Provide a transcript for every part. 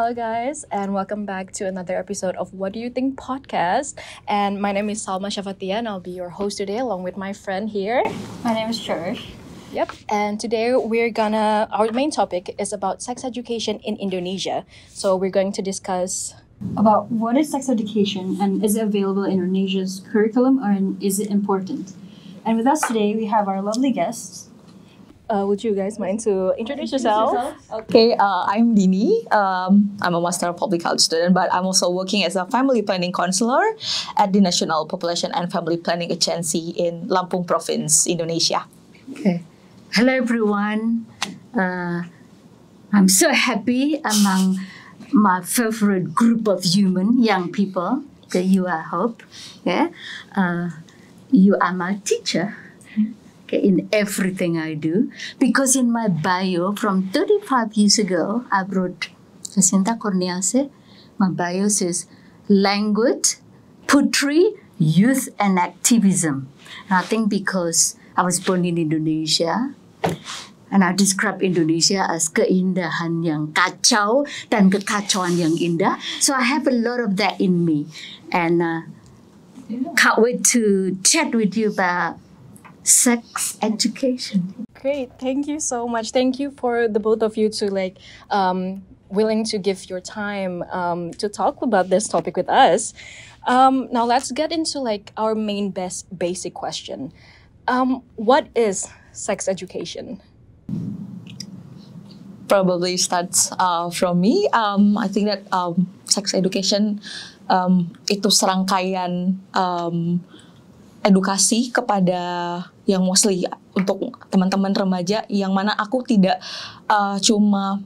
Hello, guys, and welcome back to another episode of What Do You Think podcast. And my name is Salma Shafatia, and I'll be your host today, along with my friend here. My name is Church. Yep. And today our main topic is about sex education in Indonesia. So we're going to discuss About what is sex education and is it available in Indonesia's curriculum or is it important? And with us today, we have our lovely guests. would you guys mind to introduce yourself? Okay, I'm Dini. I'm a Master of Public Health student, but I'm also working as a family planning counselor at the National Population and Family Planning Agency in Lampung Province, Indonesia. Okay. Hello, everyone. I'm so happy among my favorite group of young people that you are, I hope. Yeah, you are my teacher. Okay, in everything I do, because in my bio from 35 years ago, I wrote Jacinta Kurniase. My bio says language, putri, youth, and activism. And I think because I was born in Indonesia, and I describe Indonesia as keindahan yang kacau dan kekacauan yang indah. So I have a lot of that in me, and can't wait to chat with you about sex education. Great, thank you so much. Thank you for the both of you to willing to give your time to talk about this topic with us. Now let's get into our main basic question. What is sex education? Probably starts from me. I think that sex education itu serangkaian edukasi kepada yang mostly untuk teman-teman remaja yang mana aku tidak cuma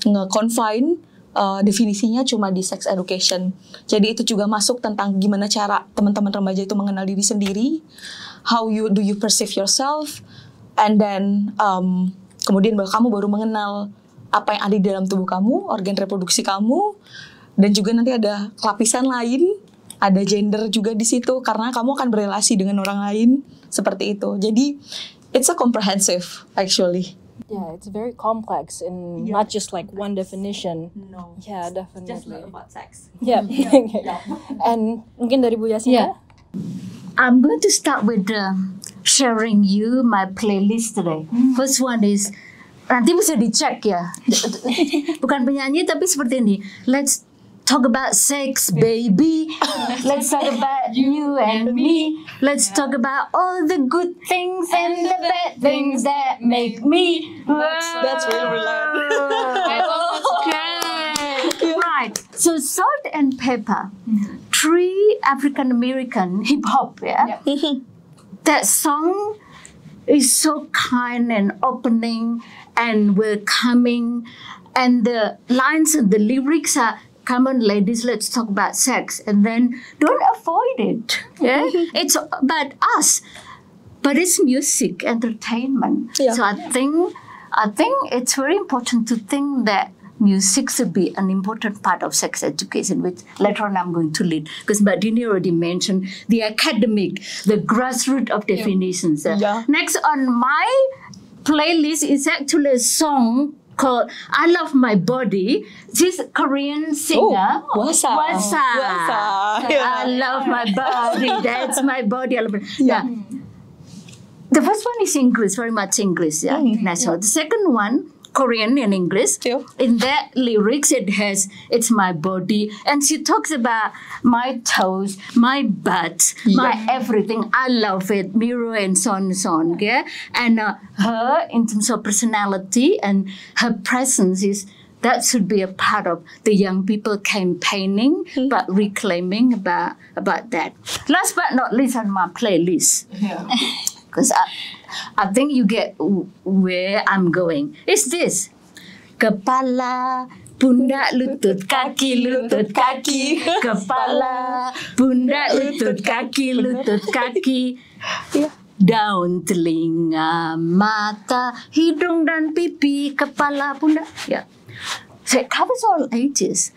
nge-confine definisinya cuma di sex education. Jadi itu juga masuk tentang gimana cara teman-teman remaja itu mengenal diri sendiri, how do you perceive yourself, and then kemudian kamu baru mengenal apa yang ada di dalam tubuh kamu, organ reproduksi kamu, dan juga nanti ada lapisan lain. Ada gender juga di situ karena kamu akan berelasi dengan orang lain seperti itu. Jadi it's a comprehensive actually. Yeah, it's very complex and not just one definition. No. Yeah, definitely. Just not about sex. Yeah. And mungkin dari Bu Yasin. Yeah. I'm going to start with sharing you my playlist today. First one is, nanti bisa dicek ya. Bukan penyanyi tapi seperti ini. Let's talk about sex, baby. Let's talk about you and me. Let's talk about all the good things and the bad things that make me. That's really loud. Okay. Right. So Salt and Pepper, three African American hip hop. Yeah. That song is so kind and opening and welcoming, and the lines and the lyrics are, come on, ladies, let's talk about sex. And then don't avoid it. Yeah? It's about us. But it's music, entertainment. Yeah. So I think it's very important to think that music should be an important part of sex education, which later on I'm going to lead. Because Mbak Dini already mentioned the academic, the grassroots of definitions. Yeah. Next on my playlist is actually a song called I Love My Body. This Korean singer. Wasa. I love my body. That's my body. I love it. Yeah. The first one is English, very much English. Yeah. Natural. The second one, Korean and English. Yeah. In that lyrics, it's my body. And she talks about my toes, my butt, my everything. I love it, mirror and so on and so on. Yeah? And her, in terms of personality and her presence that should be a part of the young people campaigning, but reclaiming about that. Last but not least on my playlist. Because I think you get where I'm going. It's this. Kepala, pundak, lutut, kaki. Kepala, pundak, lutut, kaki. Daun, telinga, mata, hidung dan pipi, kepala, pundak. Yeah. So it covers all ages.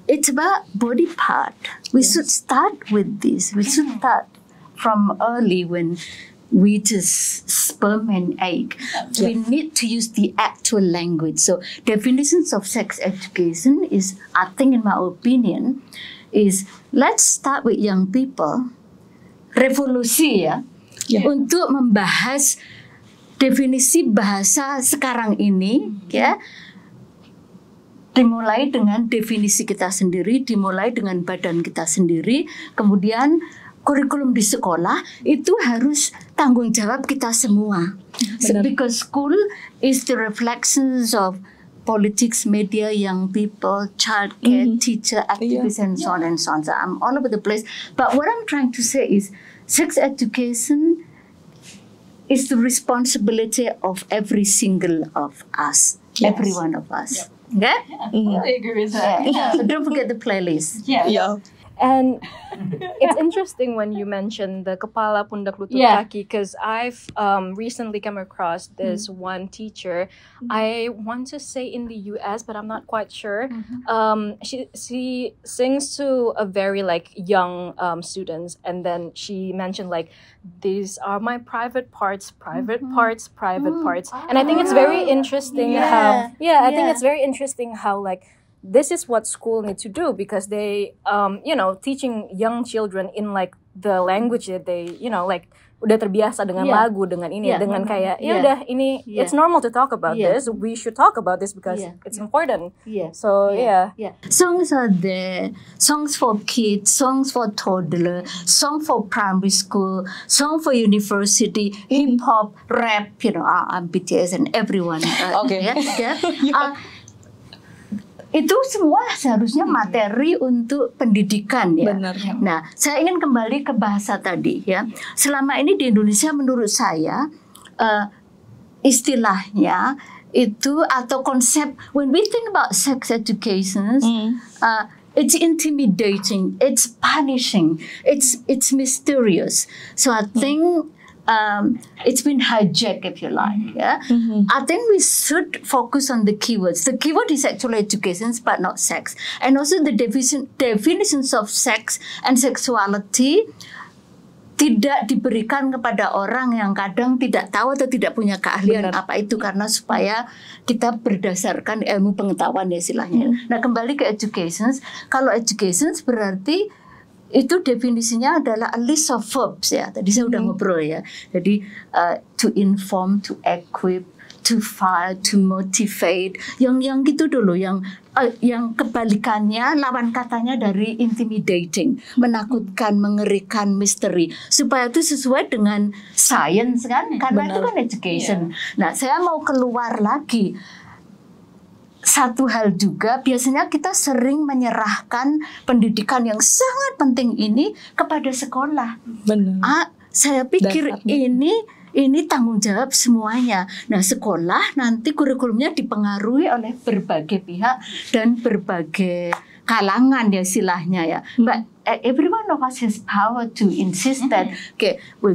It's about body part. We should start with this. We should start from early when we just sperm and egg. We need to use the actual language. So definitions of sex education is, I think in my opinion, is let's start with young people. Revolusi ya, untuk membahas definisi bahasa sekarang ini ya. Dimulai dengan definisi kita sendiri, dimulai dengan badan kita sendiri, kemudian kurikulum di sekolah itu harus tanggung jawab kita semua. Because school is the reflections of politics, media, young people, childcare, teacher, activists, and so on and so on. So I'm all over the place. But what I'm trying to say is sex education is the responsibility of every single of us, every one of us. Okay? I agree with that. So don't forget the playlist. Yeah. And it's interesting when you mention the kepala pundak lutut Yeah. kaki, because I've recently come across this one teacher. I want to say in the US, but I'm not quite sure. She sings to a very like young students, and then she mentioned like, these are my private parts, private parts, private parts. And I think it's very interesting how I think it's very interesting how like this is what school need to do, because they teaching young children in like the language that they like udah terbiasa dengan lagu, dengan ini, dengan kayak udah ini it's normal to talk about this, we should talk about this because it's important. So Songs are there. Songs for kids, songs for toddler, song for primary school, song for university, hip hop, rap. I'm BTS and everyone. Itu semua seharusnya materi untuk pendidikan ya. Benar. Nah, saya ingin kembali ke bahasa tadi ya. Selama ini di Indonesia menurut saya istilahnya itu atau konsep when we think about sex education, it's intimidating, it's punishing, it's mysterious. So I think it's been hijacked, if you like. Yeah, I think we should focus on the keywords. The keyword is sexual education, but not sex, and also the definitions of sex and sexuality tidak diberikan kepada orang yang kadang tidak tahu atau tidak punya keahlian apa itu, karena supaya kita berdasarkan ilmu pengetahuan ya istilahnya. Nah, kembali ke education. Kalau education berarti itu definisinya adalah a list of verbs ya. Tadi saya udah ngobrol ya. Jadi to inform, to equip, to fight, to motivate. Yang gitu dulu. Yang kebalikannya lawan katanya dari intimidating, menakutkan, mengerikan, misteri. Supaya itu sesuai dengan science kan? Karena itu kan education. Nah, saya mau keluar lagi. Satu hal juga, biasanya kita sering menyerahkan pendidikan yang sangat penting ini kepada sekolah. Benar. Saya pikir ini tanggung jawab semuanya. Nah, sekolah nanti kurikulumnya dipengaruhi oleh berbagai pihak dan berbagai kalangan ya istilahnya ya. But every one of us has power to insist that,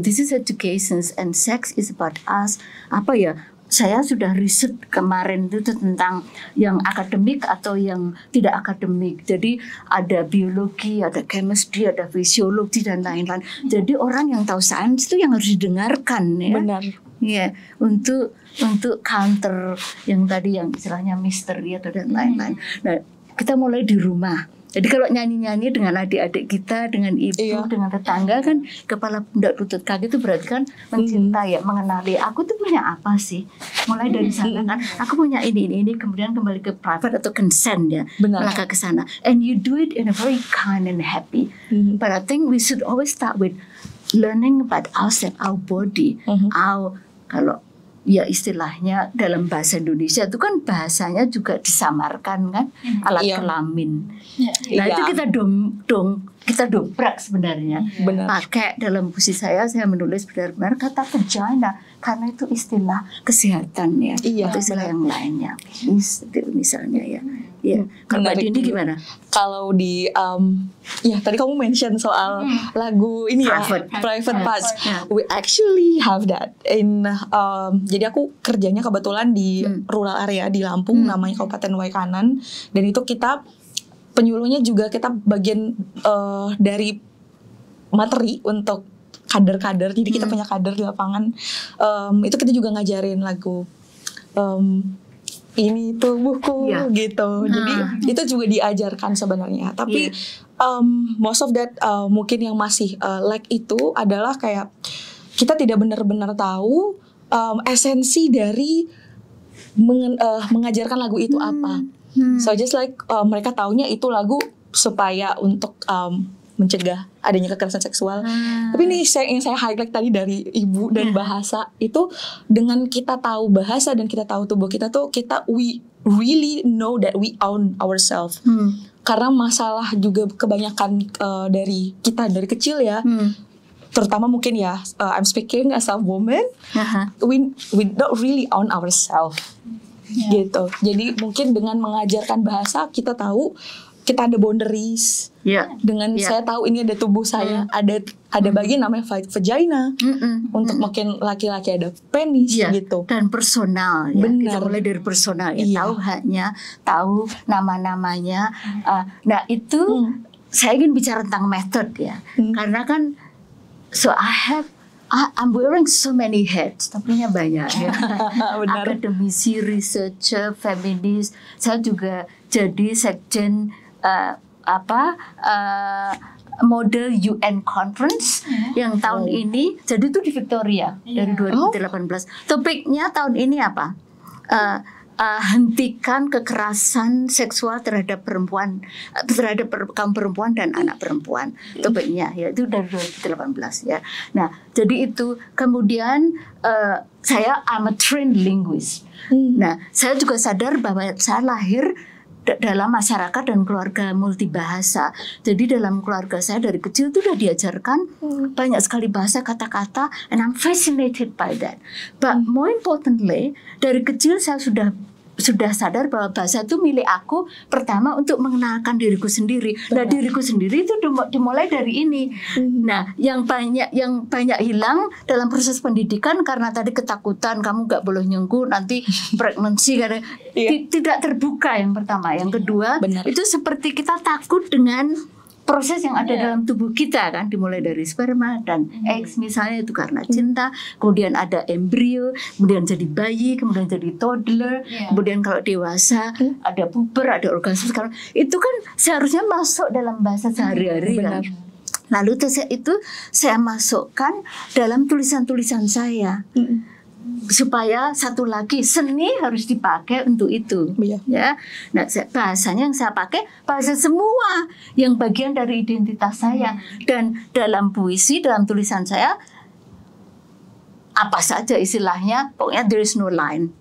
this is education and sex is about us. Apa ya? Saya sudah riset kemarin itu tentang yang akademik atau yang tidak akademik. Jadi ada biologi, ada chemistry, ada fisiologi dan lain-lain. Jadi orang yang tahu sains itu yang harus didengarkan ya. Benar. Ya, untuk counter yang tadi yang istilahnya misteri atau dan lain-lain. Nah, kita mulai di rumah. Jadi kalau nyanyi-nyanyi dengan adik-adik kita, dengan ibu, dengan tetangga kan, kepala pundak lutut kaki itu berarti kan mencintai ya, mengenali aku tuh punya apa sih. Mulai dari sana kan, aku punya ini, kemudian kembali ke private atau consent ya, melangkah ke sana. And you do it in a very kind and happy. But I think we should always start with learning about ourselves, our body, kalau ya istilahnya dalam bahasa Indonesia itu kan bahasanya juga disamarkan kan, alat kelamin. Nah itu kita kita dobrak sebenarnya. Pakai dalam puisi saya menulis benar-benar kata vagina karena itu istilah kesehatan ya, atau istilah yang lainnya. Misalnya ya. Kalau Mbak Dini gimana? Kalau di tadi kamu mention soal lagu ini private parts. We actually have that in jadi aku kerjanya kebetulan di rural area di Lampung, namanya Kabupaten Waikanan, dan itu kita penyuluhnya juga kita bagian dari materi untuk kader-kader. Jadi kita punya kader di lapangan. Itu kita juga ngajarin lagu ini tubuhku gitu. Jadi itu juga diajarkan sebenarnya. Tapi most of that mungkin yang masih lack itu adalah kayak kita tidak benar-benar tahu esensi dari mengajarkan lagu itu apa. So just like mereka taunya itu lagu supaya untuk mencegah adanya kekerasan seksual. Tapi ini yang saya highlight tadi dari ibu dan bahasa itu, dengan kita tahu bahasa dan kita tahu tubuh kita tuh, we really know that we own ourselves. Karena masalah juga kebanyakan dari kita dari kecil ya. Terutama mungkin ya, I'm speaking as a woman, we don't really own ourselves, gitu. Jadi mungkin dengan mengajarkan bahasa kita tahu kita ada boundaries. Dengan saya tahu ini ada tubuh saya, ada bagian namanya vagina. Untuk mungkin laki-laki ada penis gitu. Dan personal ya. Benar. Kita mulai dari personal ya. Tahu haknya, tahu nama-namanya. Nah itu saya ingin bicara tentang method ya. Karena kan I'm wearing so many hats, tapi banyak ya. Akademisi, researcher, feminis. Saya juga jadi sekjen model UN conference yang tahun ini. Jadi itu di Victoria dari 2018. Topiknya tahun ini apa? Hentikan kekerasan seksual terhadap perempuan, terhadap kaum perempuan dan anak perempuan. Topiknya ya itu dari 2018 ya. Nah, jadi itu kemudian saya I'm a trained linguist. Nah, saya juga sadar bahwa saya lahir dalam masyarakat dan keluarga multibahasa. Jadi dalam keluarga saya dari kecil itu sudah diajarkan banyak sekali bahasa, kata-kata, and I'm fascinated by that. But more importantly, dari kecil saya sudah sadar bahwa bahasa itu milik aku pertama untuk mengenalkan diriku sendiri. Nah, diriku sendiri itu dimulai dari ini. Nah, yang banyak hilang dalam proses pendidikan karena tadi ketakutan, kamu nggak boleh nyengku nanti pregnancy karena tidak terbuka yang pertama. Yang kedua, itu seperti kita takut dengan proses yang ada dalam tubuh kita kan, dimulai dari sperma dan eggs misalnya, itu karena cinta, kemudian ada embrio, kemudian jadi bayi, kemudian jadi toddler, kemudian kalau dewasa ada puber, ada orgasme. Sekarang itu kan seharusnya masuk dalam bahasa sehari-hari kan. Lalu itu saya masukkan dalam tulisan-tulisan saya. Supaya satu lagi, seni harus dipakai untuk itu ya. Nah, bahasanya yang saya pakai bahasa semua yang bagian dari identitas saya. Dan dalam puisi, dalam tulisan saya apa saja istilahnya, pokoknya there is no line.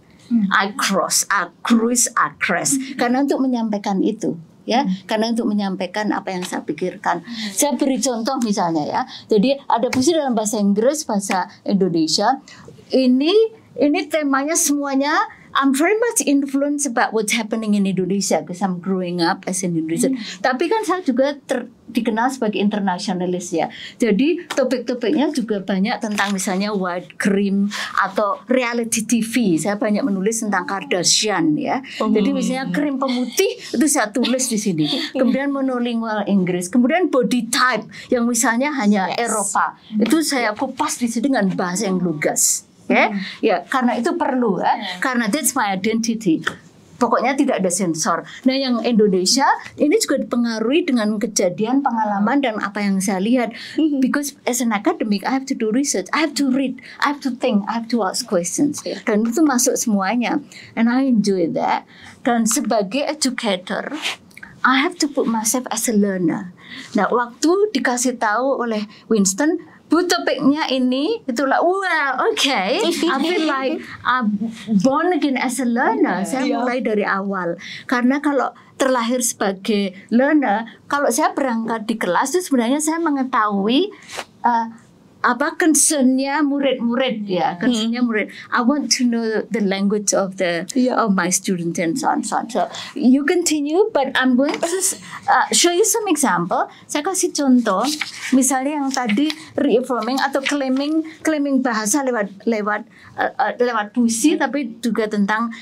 I cross, I cruise, I crash. Karena untuk menyampaikan itu ya, karena untuk menyampaikan apa yang saya pikirkan. Saya beri contoh misalnya ya. Jadi ada puisi dalam bahasa Inggris, bahasa Indonesia. Ini temanya semuanya. I'm very much influenced about what's happening in Indonesia because I'm growing up as an Indonesian. Tapi kan saya juga dikenal sebagai internasionalis ya. Jadi topik-topiknya juga banyak tentang misalnya white cream atau reality TV. Saya banyak menulis tentang Kardashian ya. Jadi misalnya krim pemutih itu saya tulis di sini. Kemudian monolingual Inggris. Kemudian body type yang misalnya hanya Eropa. Itu saya kupas di sini dengan bahasa yang lugas. Ya, karena itu perlu ya. Karena that's my identity. Pokoknya tidak ada sensor. Nah, yang Indonesia ini juga dipengaruhi dengan kejadian, pengalaman dan apa yang saya lihat. Because as an academic, I have to do research, I have to read, I have to think, I have to ask questions. Dan itu masuk semuanya. And I enjoy that. Dan sebagai educator, I have to put myself as a learner. Nah, waktu dikasih tahu oleh Winston, topiknya ini, itulah, okay, I feel like I'm born again as a learner. Saya mulai dari awal. Karena kalau terlahir sebagai learner, kalau saya berangkat di kelas itu sebenarnya saya mengetahui apa concernnya murid-murid ya, concernnya murid. I want to know the language of my students and so on. So you continue, but I'm going to show you some example. Saya kasih contoh, misalnya yang tadi reaffirming atau claiming bahasa lewat puisi, tapi juga tentang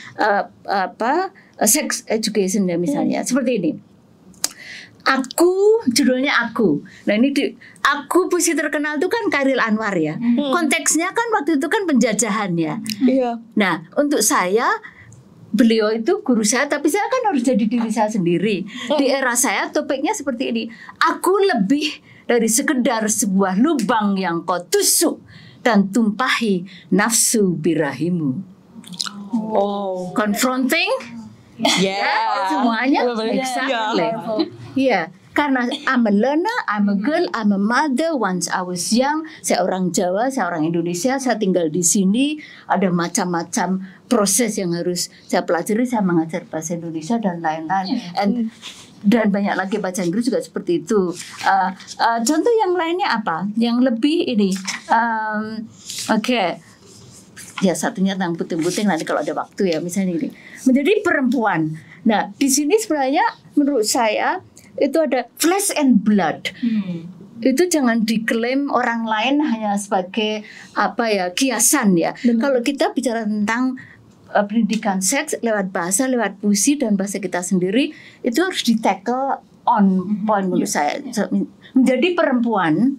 sex education ya misalnya. Seperti ini. Aku, judulnya Aku. Nah ini Aku puisi terkenal itu kan Chairil Anwar ya. Konteksnya kan waktu itu kan penjajahan ya. Iya. Nah untuk saya, beliau itu guru saya, tapi saya kan harus jadi diri saya sendiri. Di era saya topiknya seperti ini. Aku lebih dari sekedar sebuah lubang yang kau tusuk dan tumpahi nafsu birahimu. Oh. Confronting. Yeah. Semuanya Bener-bener. exactly. Iya, karena I'm a learner, I'm a girl, I'm a mother. Once I was young, saya orang Jawa, saya orang Indonesia, saya tinggal di sini. Ada macam-macam proses yang harus saya pelajari. Saya mengajar bahasa Indonesia dan lain-lain. Dan banyak lagi bahasa Inggris juga seperti itu. Contoh yang lainnya apa? Yang lebih ini, oke. Ya satunya tentang puting-puting nanti kalau ada waktu ya, misalnya ini menjadi perempuan. Nah di sini sebenarnya menurut saya itu ada flesh and blood. Itu jangan diklaim orang lain hanya sebagai kiasan ya. Kalau kita bicara tentang pendidikan seks lewat bahasa, lewat puisi dan bahasa kita sendiri, itu harus di-tackle on point menurut saya. Menjadi perempuan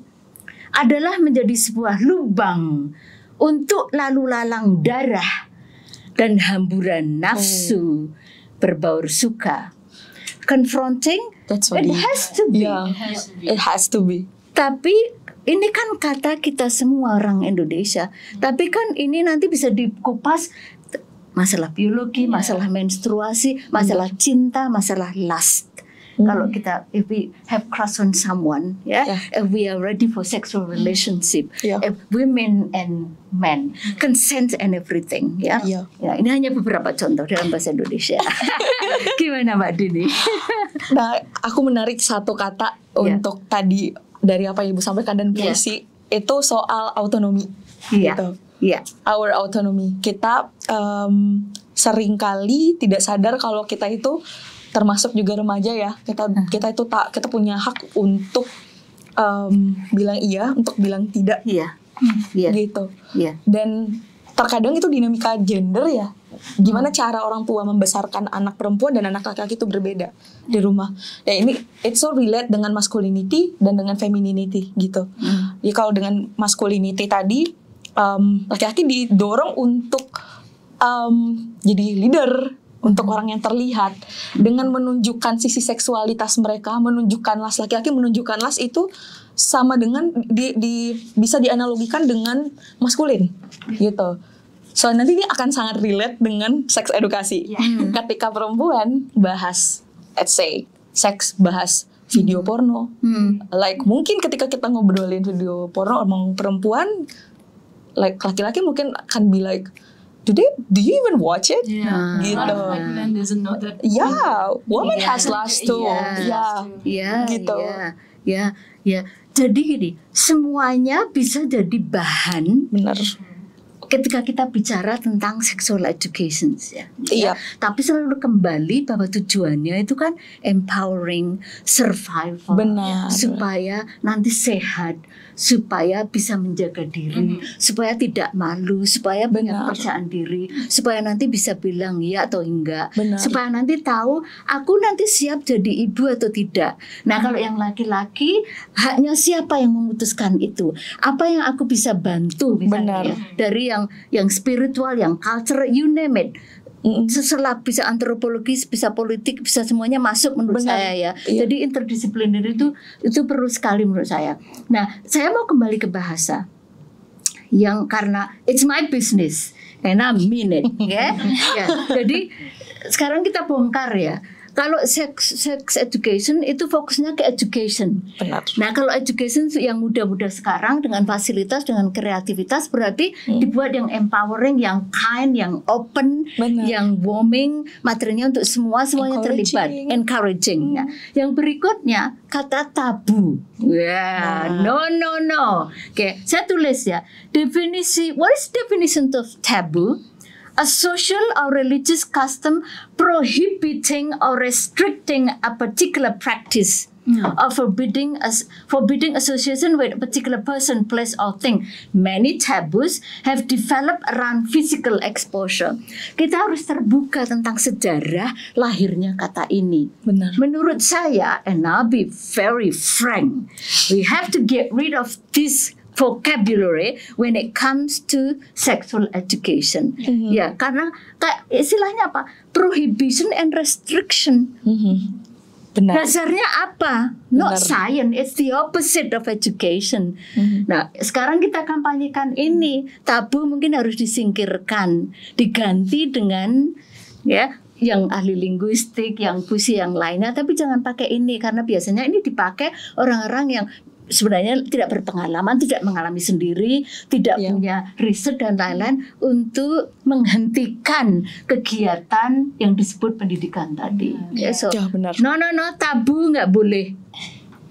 adalah menjadi sebuah lubang untuk lalu lalang darah dan hamburan nafsu berbaur suka. Confronting, it has to be. Yeah. It has to be. Tapi ini kan kata kita semua orang Indonesia. Tapi kan ini nanti bisa dikupas masalah biologi, masalah menstruasi, masalah cinta, masalah lust. Kalau kita, if we have crush on someone, if we are ready for sexual relationship, if women and men, consent and everything, ya, ini hanya beberapa contoh dalam bahasa Indonesia. Gimana Mbak Dini? Nah, aku menarik satu kata untuk tadi dari apa yang Ibu sampaikan dan puisi itu soal autonomi. Gitu. Our autonomy. Kita seringkali tidak sadar kalau kita itu termasuk juga remaja ya, kita punya hak untuk bilang iya, untuk bilang tidak, gitu. Dan terkadang itu dinamika gender ya, gimana cara orang tua membesarkan anak perempuan dan anak laki-laki itu berbeda di rumah. Dan ini it's so relate dengan masculinity dan dengan femininity gitu. Jadi kalau dengan masculinity tadi, laki-laki didorong untuk jadi leader, untuk orang yang terlihat dengan menunjukkan sisi seksualitas mereka, menunjukkan las, laki-laki menunjukkan las itu sama dengan bisa dianalogikan dengan maskulin gitu. So nanti ini akan sangat relate dengan seks edukasi. Ketika perempuan bahas, let's say seks, bahas video porno, like mungkin ketika kita ngobrolin video porno omong perempuan, like laki-laki mungkin akan be like, do you even watch it? Yeah. Gitu. A lot of like men doesn't know that. Yeah, woman has lust too. Gitu. Jadi gini, semuanya bisa jadi bahan. Benar. Ketika kita bicara tentang sexual education ya. Iya. Tapi selalu kembali bahwa tujuannya itu kan empowering, survival. Benar. Supaya nanti sehat, supaya bisa menjaga diri, supaya tidak malu, supaya punya kepercayaan diri, supaya nanti bisa bilang iya atau enggak, supaya nanti tahu aku nanti siap jadi ibu atau tidak. Nah kalau yang laki-laki, haknya siapa yang memutuskan itu? Apa yang aku bisa bantu misalnya dari yang spiritual, yang culture, you name it. Setelah bisa antropologis, bisa politik, bisa semuanya masuk menurut saya ya. Jadi interdisipliner itu perlu sekali menurut saya. Nah, saya mau kembali ke bahasa yang karena it's my business and I mean it, ya. Jadi sekarang kita bongkar ya. Kalau sex education itu fokusnya ke education. Benar. Nah kalau education yang muda-muda sekarang dengan fasilitas, dengan kreativitas berarti dibuat yang empowering, yang kind, yang open, yang warming, materinya untuk semuanya terlibat, encouraging. Nah, yang berikutnya kata tabu. No. Oke, saya tulis ya. Definisi, what is definition of taboo? A social or religious custom prohibiting or restricting a particular practice or forbidding association with a particular person, place, or thing. Many taboos have developed around physical exposure. Kita harus terbuka tentang sejarah lahirnya kata ini. Benar. Menurut saya, and I'll be very frank, we have to get rid of this vocabulary when it comes to sexual education. Ya, karena kayak istilahnya apa? Prohibition and restriction. Benar. Dasarnya apa? Not Benar. science, it's the opposite of education. Nah, sekarang kita kampanyekan ini, tabu mungkin harus disingkirkan, diganti dengan ya yang ahli linguistik, yang puisi yang lainnya, tapi jangan pakai ini karena biasanya ini dipakai orang-orang yang sebenarnya tidak berpengalaman, tidak mengalami sendiri, tidak punya riset dan lain-lain untuk menghentikan kegiatan yang disebut pendidikan tadi. So, benar. no, tabu nggak boleh.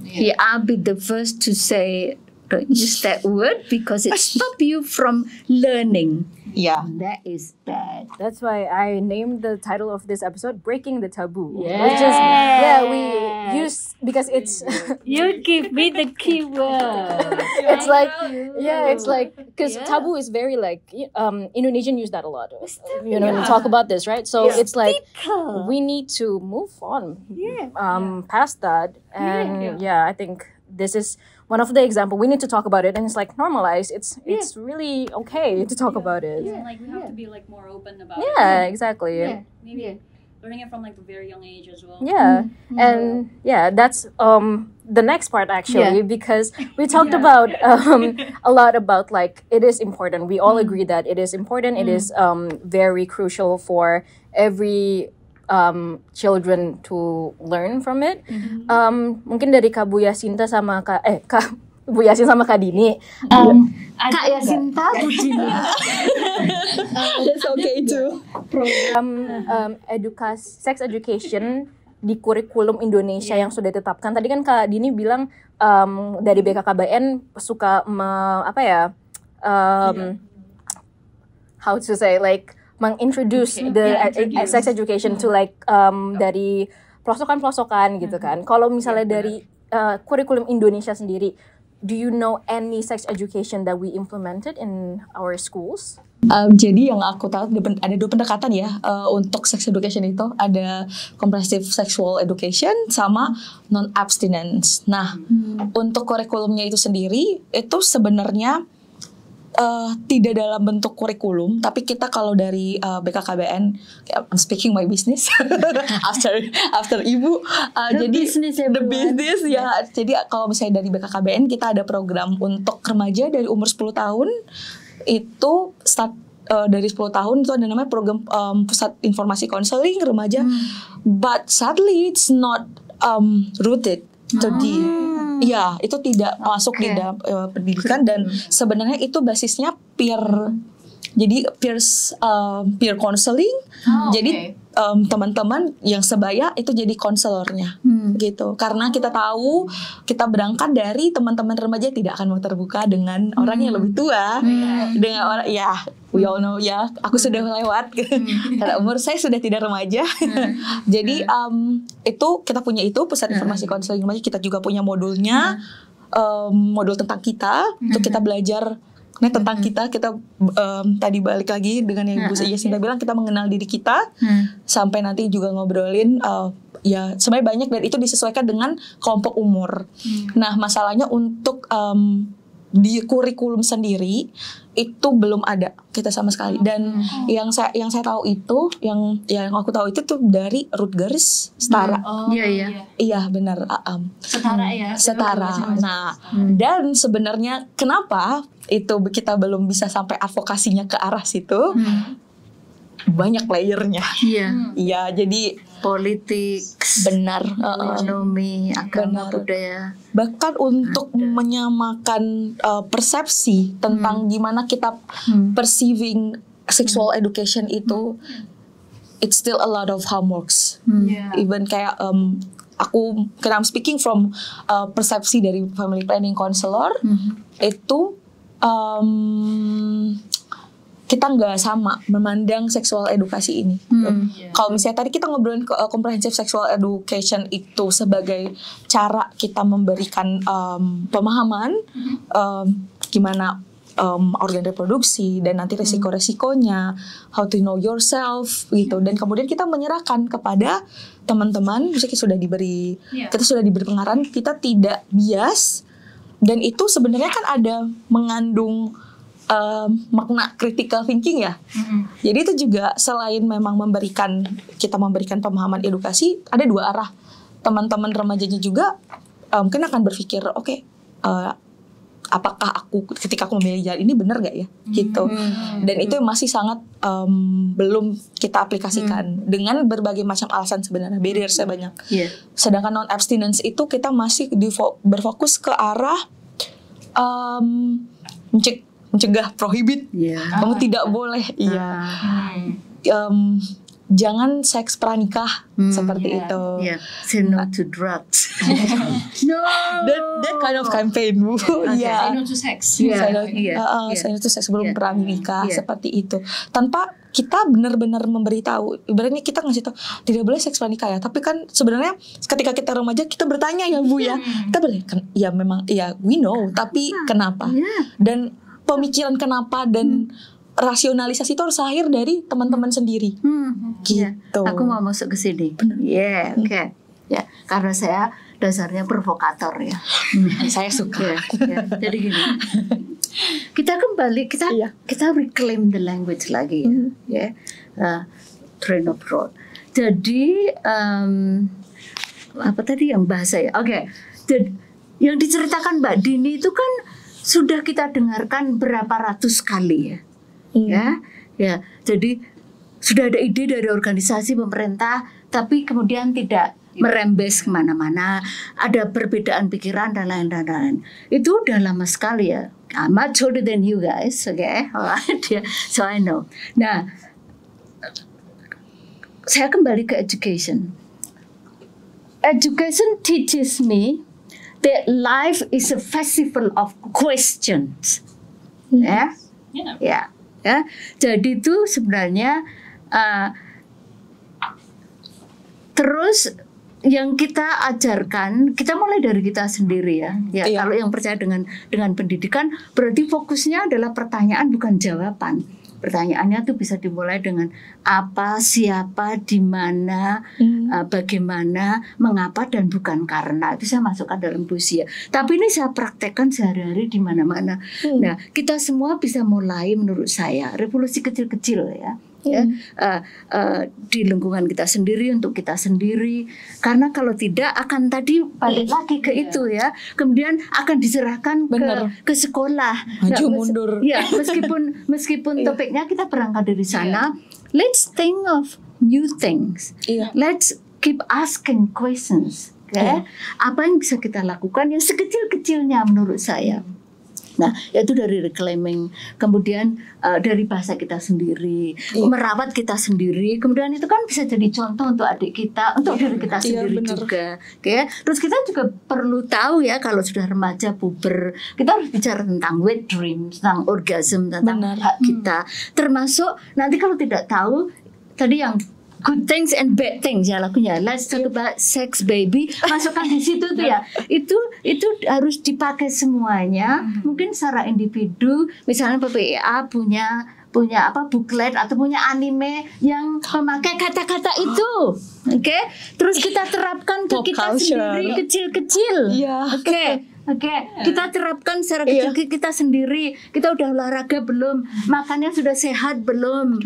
Yeah, I'll be the first to say don't use that word because it stop you from learning. Ya. That is bad. That's why I named the title of this episode "Breaking the Taboo." Yeah. Which is we use because it's You give me the keyword. it's like it's like because taboo is very like Indonesian use that a lot. When we talk about this, right? So it's like we need to move on past that, and I think this is one of the example. We need to talk about it, and it's like normalized. It's really okay to talk about it. Like we have to be like more open about it. Yeah, exactly. Maybe learning it from like a very young age as well. Yeah, and that's the next part actually because we talked about a lot about like it is important. We all agree that it is important. It is very crucial for every children to learn from it. Mungkin dari Kak Bu Yasinta sama Kak Bu Yasin sama Kak Dini. Kak Yasinta, Bu Dini. That's okay too. Sex education di kurikulum Indonesia yang sudah ditetapkan. Tadi kan Kak Dini bilang dari BKKBN suka how to say like mengintroduce sex education to like dari pelosokan-pelosokan gitu kan. Kalau misalnya dari kurikulum Indonesia sendiri, do you know any sex education that we implemented in our schools? Jadi yang aku tahu ada dua pendekatan ya untuk sex education itu, ada comprehensive sexual education sama non abstinence. Nah, untuk kurikulumnya itu sendiri itu sebenarnya tidak dalam bentuk kurikulum, tapi kita kalau dari BKKBN, I'm speaking my business after ibu, jadi the business ya. Jadi kalau misalnya dari BKKBN kita ada program untuk remaja dari umur 10 tahun itu start dari 10 tahun itu ada namanya program pusat informasi konseling remaja, but sadly it's not rooted to ya itu tidak masuk di dalam pendidikan dan sebenarnya itu basisnya peer, jadi peer counseling. Jadi teman-teman yang sebaya itu jadi konselornya gitu, karena kita tahu kita berangkat dari teman-teman remaja tidak akan mau terbuka dengan orang yang lebih tua, dengan orang we all know aku sudah lewat karena umur saya sudah tidak remaja. Jadi itu kita punya itu pusat informasi konseling remaja, kita juga punya modulnya, modul tentang kita untuk kita belajar tentang kita tadi balik lagi dengan yang Ibu Yasinta bilang, kita mengenal diri kita, sampai nanti juga ngobrolin sebenarnya banyak dan itu disesuaikan dengan kelompok umur. Nah, masalahnya untuk di kurikulum sendiri itu belum ada kita sama sekali, dan yang saya tahu itu yang aku tahu itu tuh dari Rutgers Setara. Iya benar, Setara. Nah, dan sebenarnya kenapa itu kita belum bisa sampai advokasinya ke arah situ? Banyak layernya. Iya, jadi politik, benar, ekonomi, agama, budaya. Bahkan untuk menyamakan persepsi tentang gimana kita perceiving sexual education itu, it's still a lot of homeworks. Even kayak aku, karena I'm speaking from persepsi dari family planning counselor, itu kita nggak sama memandang seksual edukasi ini. Kalau misalnya tadi kita ngobrolin comprehensive sexual education itu sebagai cara kita memberikan pemahaman gimana organ reproduksi dan nanti resiko-resikonya, how to know yourself gitu, dan kemudian kita menyerahkan kepada teman-teman, misalnya kita sudah diberi pengarahan, kita tidak bias, dan itu sebenarnya kan ada mengandung makna critical thinking ya. Jadi itu juga selain memang kita memberikan pemahaman edukasi, ada dua arah. Teman-teman remajanya juga mungkin akan berpikir, oke, apakah ketika aku memilih jalan ini benar gak ya gitu. Dan itu masih sangat belum kita aplikasikan dengan berbagai macam alasan sebenarnya, barrier-nya banyak. Sedangkan non abstinence itu kita masih berfokus ke arah mencegah, prohibit. Kamu tidak boleh jangan seks pranikah seperti itu. Say no to drugs. No. That kind of campaign. Say no to sex. Say no to sex sebelum pranikah seperti itu. Tanpa kita benar-benar memberitahu. Ibaratnya kita ngasih tahu tidak boleh seks pranikah ya. Tapi kan sebenarnya ketika kita remaja kita bertanya ya Bu ya. Kita boleh ya memang ya we know. Tapi kenapa? Dan pemikiran kenapa dan rasionalisasi itu harus lahir dari teman-teman sendiri. Gitu. Aku mau masuk ke sini. Oke. Ya, karena saya dasarnya provokator ya. Saya suka. Jadi gini. Kita kembali, kita reclaim the language lagi ya. Train of thought. Jadi apa tadi yang bahasa ya? Oke. Yang diceritakan Mbak Dini itu kan sudah kita dengarkan berapa ratus kali ya. Jadi sudah ada ide dari organisasi pemerintah, tapi kemudian tidak merembes kemana-mana, ada perbedaan pikiran dan lain-lain. Itu udah lama sekali ya. I'm much older than you guys, okay? Alright, so I know. Nah, saya kembali ke education. Education teaches me that life is a festival of questions. Ya, jadi itu sebenarnya terus yang kita ajarkan, kita mulai dari kita sendiri ya. Kalau yang percaya dengan pendidikan, berarti fokusnya adalah pertanyaan bukan jawaban. Pertanyaannya tuh bisa dimulai dengan apa, siapa, di mana, bagaimana, mengapa, dan bukan karena. Itu saya masukkan dalam puisi ya. Tapi ini saya praktekkan sehari-hari di mana-mana. Nah, kita semua bisa mulai menurut saya revolusi kecil-kecil ya. Di lingkungan kita sendiri, untuk kita sendiri, karena kalau tidak akan tadi balik lagi ke itu ya, kemudian akan diserahkan ke sekolah, maju mundur ya, meskipun topiknya kita berangkat dari sana. Let's think of new things, let's keep asking questions, apa yang bisa kita lakukan yang sekecil-kecilnya menurut saya. Nah, yaitu dari reclaiming, kemudian dari bahasa kita sendiri, merawat kita sendiri, kemudian itu kan bisa jadi contoh untuk adik kita, untuk diri kita sendiri juga. Terus kita juga perlu tahu ya, kalau sudah remaja, puber, kita harus bicara tentang wet dreams, tentang orgasm, tentang hak kita. Termasuk nanti kalau tidak tahu, tadi yang good things and bad things ya lagunya. Let's talk about sex, baby. Masukkan di situ tuh ya. Itu harus dipakai semuanya. Mungkin secara individu, misalnya PPIA punya booklet atau punya anime yang memakai kata-kata itu. Terus kita terapkan ke kita sendiri kecil-kecil. Kita terapkan secara kecil kita sendiri. Kita udah olahraga belum? Makannya sudah sehat belum?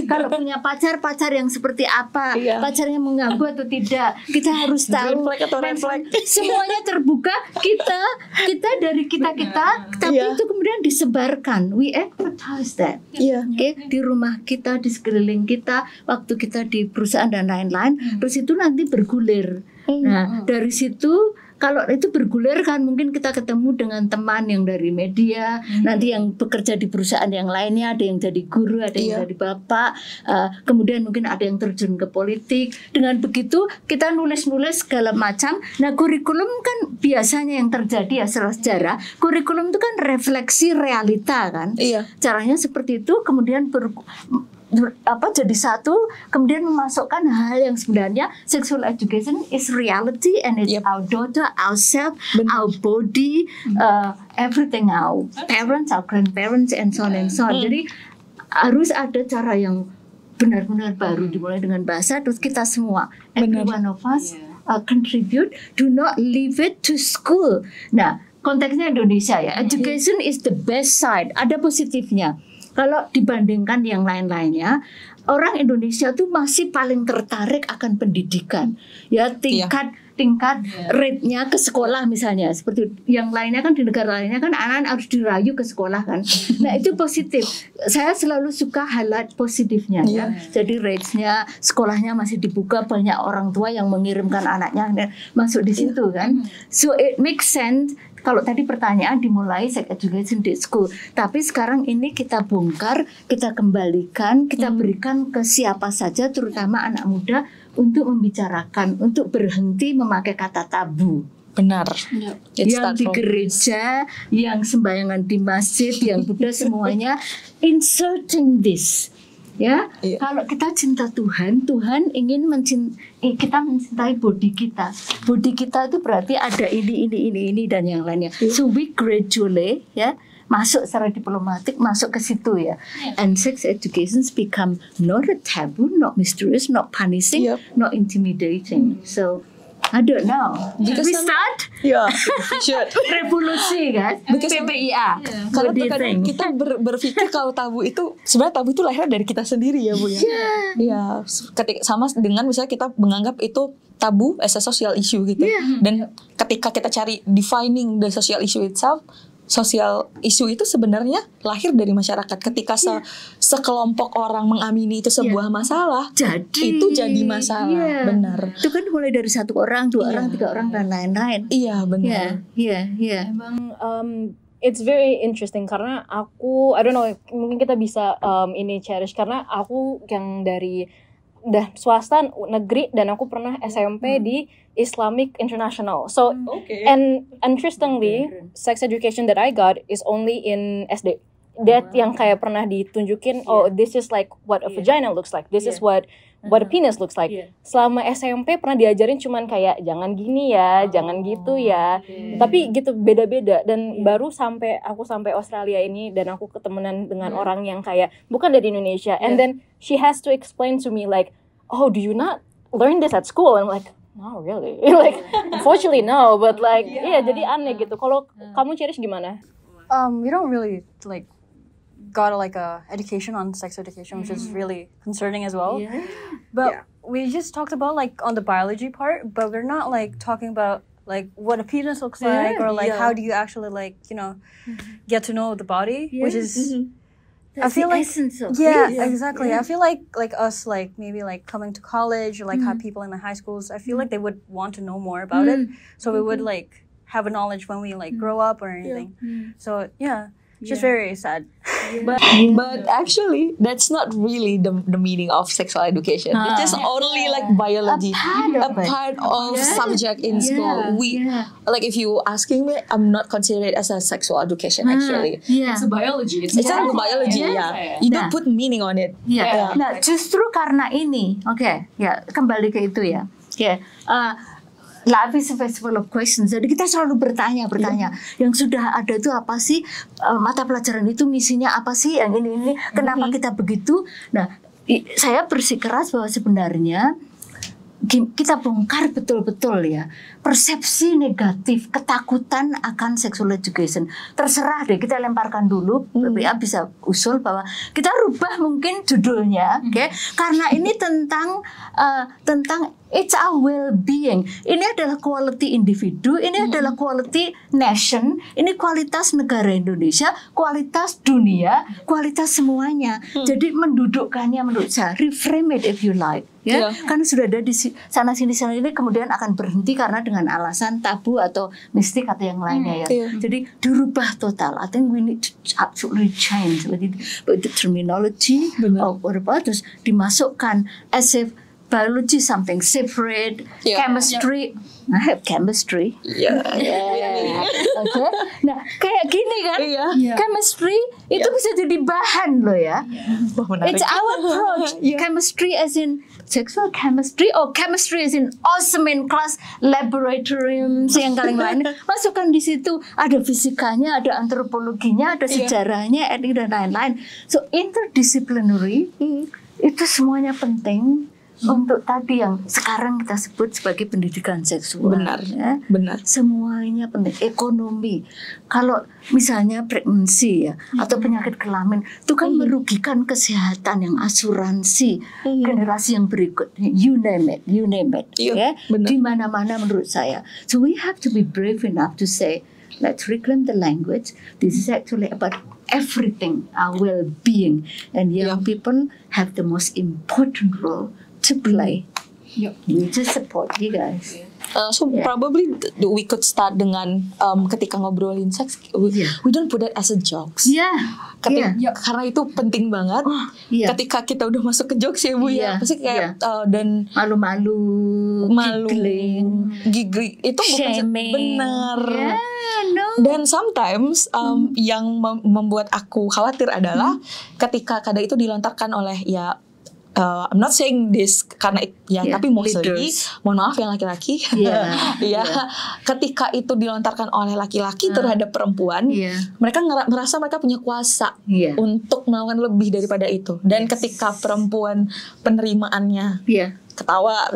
Kalau punya pacar yang seperti apa? Pacarnya mengganggu atau tidak? Kita harus tahu. Semuanya terbuka. Kita dari kita. Tapi itu kemudian disebarkan. We advertise that. Di rumah kita, di sekeliling kita, waktu kita di perusahaan dan lain-lain. Terus itu nanti bergulir. Nah, dari situ kalau itu bergulir kan mungkin kita ketemu dengan teman yang dari media, nanti yang bekerja di perusahaan yang lainnya, ada yang jadi guru, ada yang jadi bapak, kemudian mungkin ada yang terjun ke politik. Dengan begitu kita nulis-nulis segala macam. Nah, kurikulum kan biasanya yang terjadi ya sejarah, kurikulum itu kan refleksi realita kan. Caranya seperti itu, kemudian jadi satu, kemudian memasukkan hal yang sebenarnya sexual education is reality and it's our daughter, ourselves, our body, everything, our parents, our grandparents, and so on and so on. Jadi harus ada cara yang benar-benar baru, dimulai dengan bahasa, terus kita semua, every one of us contribute. Do not leave it to school. Nah, konteksnya Indonesia ya, education is the best side, ada positifnya. Kalau dibandingkan yang lain-lainnya, orang Indonesia tuh masih paling tertarik akan pendidikan. Ya, tingkat rate-nya ke sekolah misalnya. Seperti yang lainnya kan di negara lainnya kan anak-anak harus dirayu ke sekolah kan. Nah, itu positif. Saya selalu suka highlight positifnya ya. Jadi rates-nya, sekolahnya masih dibuka, banyak orang tua yang mengirimkan anaknya masuk di situ kan. So it makes sense. Kalau tadi pertanyaan dimulai sex education di school, tapi sekarang ini kita bongkar, kita kembalikan, kita berikan ke siapa saja, terutama anak muda, untuk membicarakan, untuk berhenti memakai kata tabu. Benar. Yang di gereja, yang sembayangan di masjid, yang Buddha semuanya inserting this. Ya, kalau kita cinta Tuhan, Tuhan ingin kita mencintai body kita. Body kita itu berarti ada ini dan yang lainnya. So we gradually masuk secara diplomatik, masuk ke situ ya. And sex education become not a taboo, not mysterious, not punishing, not intimidating. So I don't know. Because we start? Yeah, should. Revolusi kan? PPIA. Karena kadang kita berpikir kalau tabu itu sebenarnya tabu itu lahir dari kita sendiri ya Bu ya. Iya. Ketika sama dengan misalnya kita menganggap itu tabu as a social issue gitu. Dan ketika kita cari defining the social issue itself, sosial isu itu sebenarnya lahir dari masyarakat. Ketika sekelompok orang mengamini itu sebuah masalah, itu jadi masalah. Benar. Itu kan mulai dari 1 orang, 2 orang, 3 orang dan lain-lain. Iya benar. Emang it's very interesting karena aku I don't know, mungkin kita bisa ini cherish karena aku yang dari swasta negeri dan aku pernah SMP di Islamic International. So and interestingly, sex education that I got is only in SD. That yang kayak pernah ditunjukin, this is like what a vagina looks like. This is what a penis looks like. Selama SMP pernah diajarin cuman kayak jangan gini ya, jangan gitu ya. Tapi gitu beda-beda dan baru aku sampai Australia ini dan aku ketemuan dengan orang yang kayak bukan dari Indonesia. And then she has to explain to me like, "Oh, do you not learn this at school?" And I'm like, "No, really." Like, unfortunately no, but like jadi aneh gitu. Kalau kamu Cherish gimana? We don't really like got a education on sex education, which is really concerning as well. But we just talked about like on the biology part, but we're not like talking about like what a penis looks like or like how do you actually like get to know the body, which is I feel like exactly. I feel like us like maybe like coming to college or like have people in the high schools. I feel like they would want to know more about it, so we would like have a knowledge when we like grow up or anything. So it's just very sad. But actually, that's not really the meaning of sexual education. It's just only like biology, a part of subject in school. Like if you asking me, I'm not considered as a sexual education actually. It's a biology. It's a biology. You don't put meaning on it. Nah, justru karena ini, kembali ke itu ya. Life is a festival of questions. Jadi kita selalu bertanya. Yang sudah ada itu apa sih? Mata pelajaran itu misinya apa sih? Yang ini kenapa kita begitu? Nah, saya bersikeras bahwa sebenarnya kita bongkar betul-betul ya persepsi negatif, ketakutan akan sexual education. Terserah deh, kita lemparkan dulu. PPA bisa usul bahwa kita rubah mungkin judulnya, karena ini tentang it's our well-being. Ini adalah quality individu, ini adalah quality nation, ini kualitas negara Indonesia, kualitas dunia, kualitas semuanya. Jadi mendudukkannya menurut saya, reframe it if you like. ya, Iya. karena sudah ada di sana sini kemudian akan berhenti karena dengan alasan tabu atau mistik atau yang lainnya ya. Iya. Jadi dirubah total. I think we need to absolutely change with the terminology or apa, terus dimasukkan as if biology something separate, Yeah. chemistry. I have chemistry. Iya. Okay. Nah, kayak gini kan, Iya. chemistry itu bisa jadi bahan loh ya. Wah, menarik. It's our approach. Chemistry as in sexual chemistry or chemistry as in awesome in class laboratoriums yang lain. Masukkan di situ ada fisikanya, ada antropologinya, ada sejarahnya, etik dan lain-lain. So interdisciplinary itu semuanya penting untuk tadi yang sekarang kita sebut sebagai pendidikan seksual. Benar. Ya. Benar. Semuanya penting. Ekonomi. Kalau misalnya pregnancy ya atau penyakit kelamin itu kan merugikan kesehatan yang asuransi generasi yang berikutnya. You name it. Iya, Ya. benar. Di mana-mana menurut saya. So we have to be brave enough to say, let's reclaim the language. This is actually about everything, our well-being, and young people have the most important role to play. We just support you guys. So probably we could start dengan ketika ngobrolin seks, we don't put it as a jokes. Karena itu penting banget. Ketika kita udah masuk ke jokes ya Bu ya, pasti kayak dan malu-malu, giggling itu bukan shaming. benar. No. Dan sometimes yang membuat aku khawatir adalah ketika kadang itu dilontarkan oleh I'm not saying this karena tapi mostly leaders. mohon maaf yang laki-laki ketika itu dilontarkan oleh laki-laki terhadap perempuan mereka merasa mereka punya kuasa untuk melakukan lebih daripada itu dan ketika perempuan penerimaannya ketawa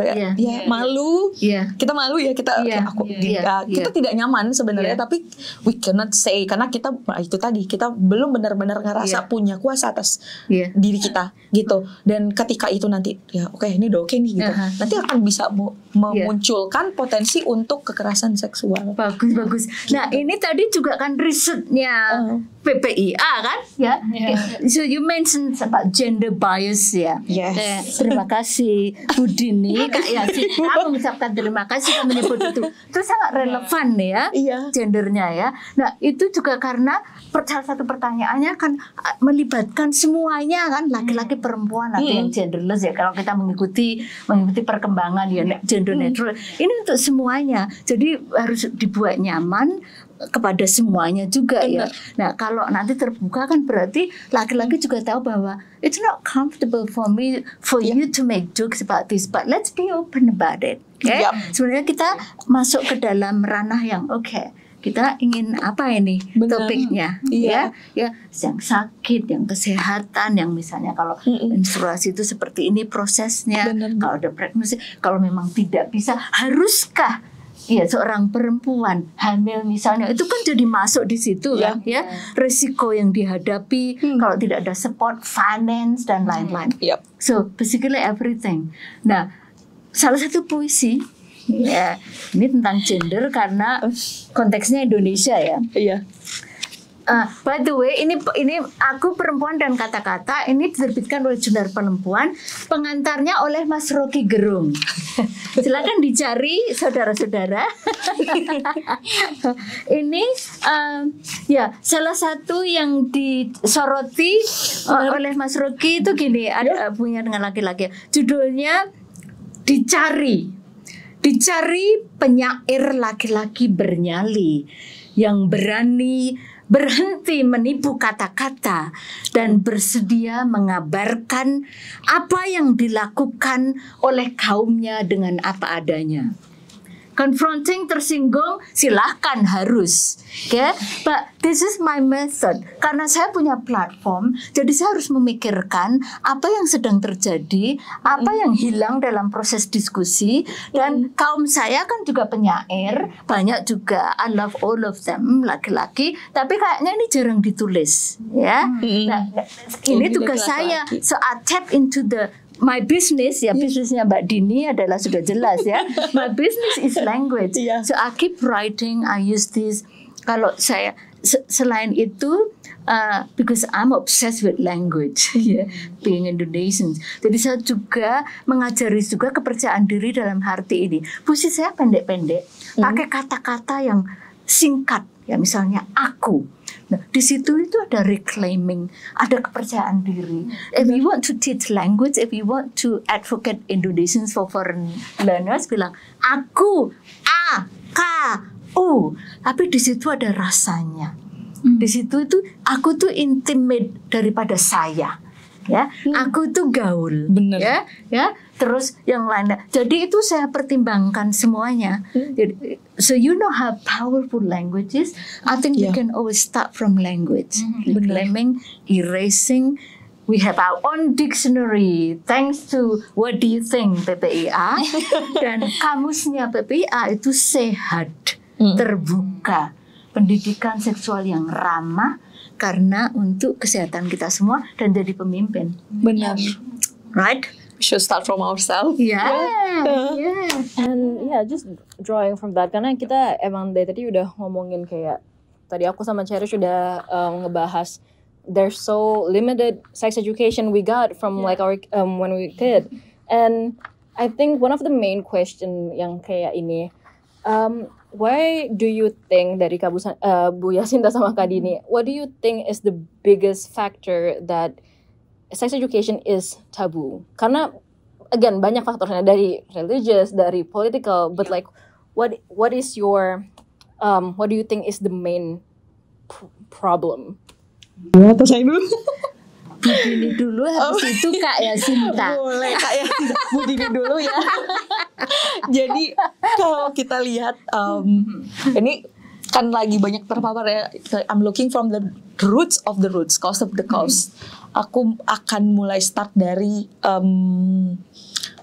malu kita malu ya kita kita tidak nyaman sebenarnya tapi we cannot say karena kita itu tadi kita belum benar-benar ngerasa punya kuasa atas diri kita gitu dan ketika itu nanti ini udah oke nih gitu nanti akan bisa memunculkan potensi untuk kekerasan seksual. Bagus. Nah ini tadi juga kan risetnya PPIA kan so you mentioned about gender bias terima kasih Dini, Kak Yasin, aku mengucapkan terima kasih kamu menyebut itu. Itu sangat relevan gendernya ya. Nah itu juga karena salah satu pertanyaannya kan melibatkan semuanya kan laki-laki perempuan atau yang genderless ya. Kalau kita mengikuti perkembangan gender neutral ini untuk semuanya. Jadi harus dibuat nyaman kepada semuanya juga ya. Nah kalau nanti terbuka kan berarti laki-laki juga tahu bahwa it's not comfortable for me for you to make jokes about this, but let's be open about it. Okay? Sebenarnya kita masuk ke dalam ranah yang kita ingin apa ini topiknya ya yang sakit, yang kesehatan, yang misalnya kalau menstruasi itu seperti ini prosesnya, kalau ada pregnancy, kalau memang tidak bisa haruskah seorang perempuan hamil misalnya itu kan jadi masuk di situ resiko yang dihadapi kalau tidak ada support finance dan lain-lain. So basically everything. Nah salah satu puisi ini tentang gender karena konteksnya Indonesia ya. By the way, ini aku perempuan dan kata-kata ini diterbitkan oleh Jurnal Perempuan, pengantarnya oleh Mas Rocky Gerung. Silakan dicari saudara-saudara. Ini salah satu yang disoroti oleh Mas Rocky itu gini, ada punya dengan laki-laki. Judulnya Dicari penyair laki-laki bernyali yang berhenti menipu kata-kata dan bersedia mengabarkan apa yang dilakukan oleh kaumnya dengan apa adanya. Confronting, tersinggung, silahkan harus. But this is my method. Karena saya punya platform, jadi saya harus memikirkan apa yang sedang terjadi, apa yang hilang dalam proses diskusi. Dan kaum saya kan juga penyair, banyak juga, I love all of them, laki-laki. Tapi kayaknya ini jarang ditulis. Nah, ini tugas saya. So I tap into my business bisnisnya Mbak Dini adalah sudah jelas ya. My business is language. So I keep writing, I use this. Kalau saya selain itu, because I'm obsessed with language, being Indonesian. Jadi saya juga mengajari juga kepercayaan diri dalam arti ini. Puisi saya pendek-pendek, pakai kata-kata yang singkat, ya misalnya aku. Nah, di situ itu ada reclaiming, ada kepercayaan diri. If you want to teach language, if you want to advocate Indonesians for foreign learners, bilang aku, a, k, u. Tapi di situ ada rasanya. Di situ itu aku tuh intimate daripada saya. Ya, aku tuh gaul. Bener. Ya. Terus yang lainnya. Jadi itu saya pertimbangkan semuanya. Jadi, so you know how powerful language is. I think we can always start from language. Reclaiming, erasing. We have our own dictionary. Thanks to What Do You Think PPIA. Dan kamusnya PPIA itu sehat, terbuka. Pendidikan seksual yang ramah karena untuk kesehatan kita semua dan jadi pemimpin. Benar. Right? We should start from ourselves. Yeah. And just drawing from that, karena kita emang dari tadi udah ngomongin kayak tadi aku sama Cherish udah ngebahas there's so limited sex education we got from like our when we were kid, and I think one of the main question yang kayak ini, why do you think dari Bu Yasinta sama Kak Dini, what do you think is the biggest factor that sex education is taboo? Karena again banyak faktornya, dari religious, dari political, but like what is your what do you think is the main problem? Ya, atau saya dulu. Bu Dini dulu, habis itu Kak Yasinta. Boleh Kak Yasinta, Bu Dini dulu ya. Jadi kalau kita lihat ini kan lagi banyak terpapar ya. I'm looking from the roots of the roots, cause of the cause. Aku akan mulai start dari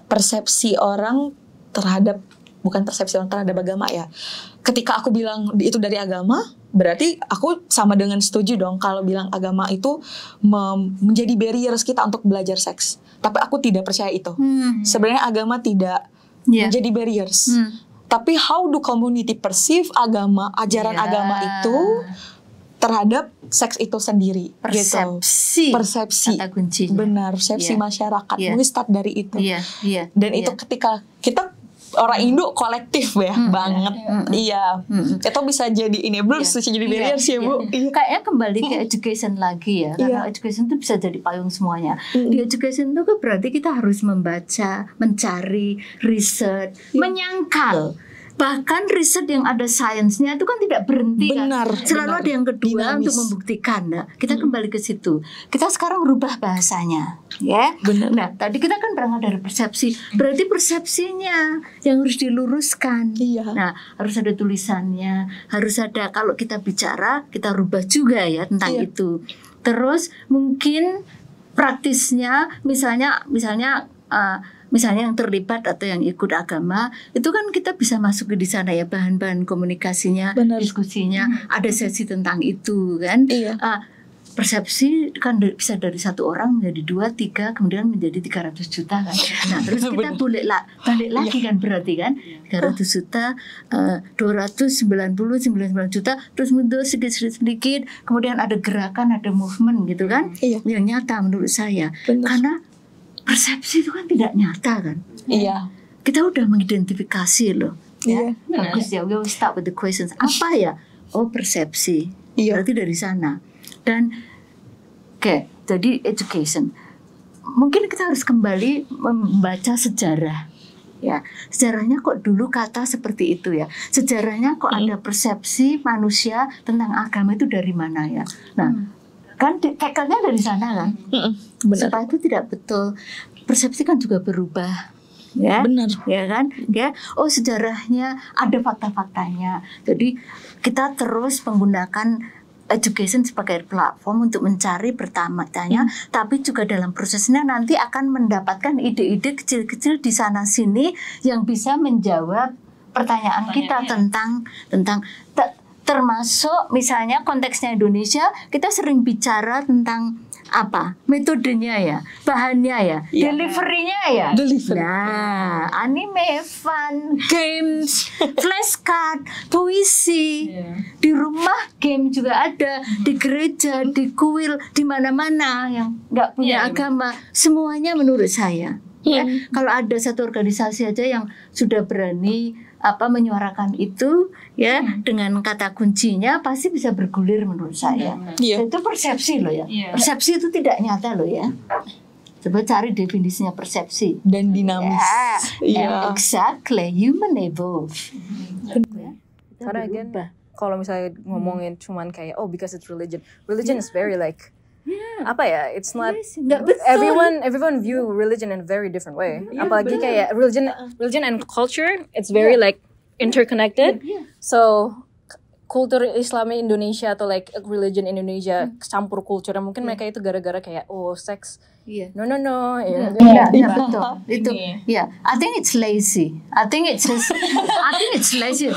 persepsi orang terhadap, bukan persepsi orang terhadap agama ya. Ketika aku bilang itu dari agama, berarti aku sama dengan setuju dong kalau bilang agama itu menjadi barriers kita untuk belajar seks. Tapi aku tidak percaya itu. Sebenarnya agama tidak menjadi barriers. Tapi how do community perceive agama, ajaran agama itu terhadap seks itu sendiri? Persepsi. Gitu. Persepsi. Kata kuncinya. Benar, persepsi masyarakat. Mungkin start dari itu. Dan itu ketika kita orang Indo kolektif ya banget. Itu bisa jadi enablers, bisa jadi barriers ya Bu. Kayaknya kembali ke education lagi ya. Karena education itu bisa jadi payung semuanya. Di education itu kan berarti kita harus membaca, mencari, riset, menyangkal. Bahkan riset yang ada sainsnya itu kan tidak berhenti. Benar, kan. Selalu ada yang kedua untuk membuktikan. Nah, kita kembali ke situ. Kita sekarang rubah bahasanya, ya. Benar. Nah, tadi kita kan berangkat dari persepsi. Berarti persepsinya yang harus diluruskan. Nah, harus ada tulisannya, harus ada, kalau kita bicara, kita rubah juga ya tentang itu. Terus mungkin praktisnya, misalnya yang terlibat atau yang ikut agama, itu kan kita bisa masuk di sana ya, bahan-bahan komunikasinya, diskusinya, ada sesi tentang itu kan. Persepsi kan bisa dari 1 orang menjadi 2, 3, kemudian menjadi 300 juta kan. Nah terus kita balik lagi kan, berarti kan 300 juta, 299 juta, terus mundur sedikit, kemudian ada gerakan, ada movement gitu kan, yang nyata menurut saya. Karena persepsi itu kan tidak nyata kan. Kita udah mengidentifikasi loh. Bagus ya. We will start with the questions. Apa ya? Oh, persepsi. Berarti dari sana. Dan jadi education. Mungkin kita harus kembali membaca sejarah. Ya, sejarahnya kok dulu kata seperti itu ya. Sejarahnya kok ada persepsi manusia tentang agama itu dari mana ya. Nah, kan kekelnya dari sana kan. Supaya itu tidak betul. Persepsi kan juga berubah. Ya, benar. Ya kan? Ya. Oh, sejarahnya ada fakta-faktanya. Jadi kita terus menggunakan education sebagai platform untuk mencari pertamanya, tapi juga dalam prosesnya nanti akan mendapatkan ide-ide kecil-kecil di sana sini yang bisa menjawab pertanyaan kita tentang termasuk misalnya konteksnya Indonesia, kita sering bicara tentang apa? Metodenya ya, bahannya ya, deliverynya ya. Nah, anime, fun, games, flashcard, puisi. Di rumah game juga ada, di gereja, di kuil, di mana-mana yang nggak punya agama. Semuanya menurut saya. Ya, kalau ada satu organisasi aja yang sudah berani menyuarakan itu ya dengan kata kuncinya pasti bisa bergulir menurut saya. Itu persepsi loh ya. Persepsi itu tidak nyata loh ya. Coba cari definisinya persepsi dan dinamis. Exactly, human evolve. Karena again, kalau misalnya ngomongin cuman kayak because it's religion is very like apa ya, it's not everyone view religion in a very different way. Apalagi kayak religion and culture, it's very like interconnected. So kultur Islami Indonesia atau like religion Indonesia campur kultur, mungkin mereka itu gara-gara kayak seks. No. Betul. Itu. I think it's lazy. I think it's lazy.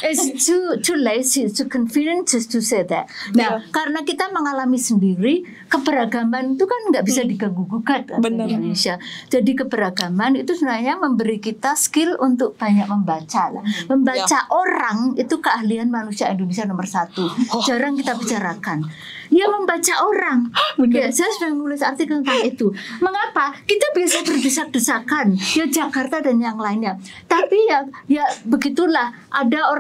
It's too lazy, too confident just to say that. Nah, karena kita mengalami sendiri keberagaman itu kan nggak bisa diganggu-gugat di Indonesia. Jadi keberagaman itu sebenarnya memberi kita skill untuk banyak membaca lah. Membaca orang itu keahlian manusia Indonesia nomor 1. Jarang kita bicarakan. Ya, membaca orang. Ya, saya sudah nulis artikel tentang itu. Mengapa? Kita biasa berdesak-desakan, ya Jakarta dan yang lainnya. Tapi ya begitulah. Ada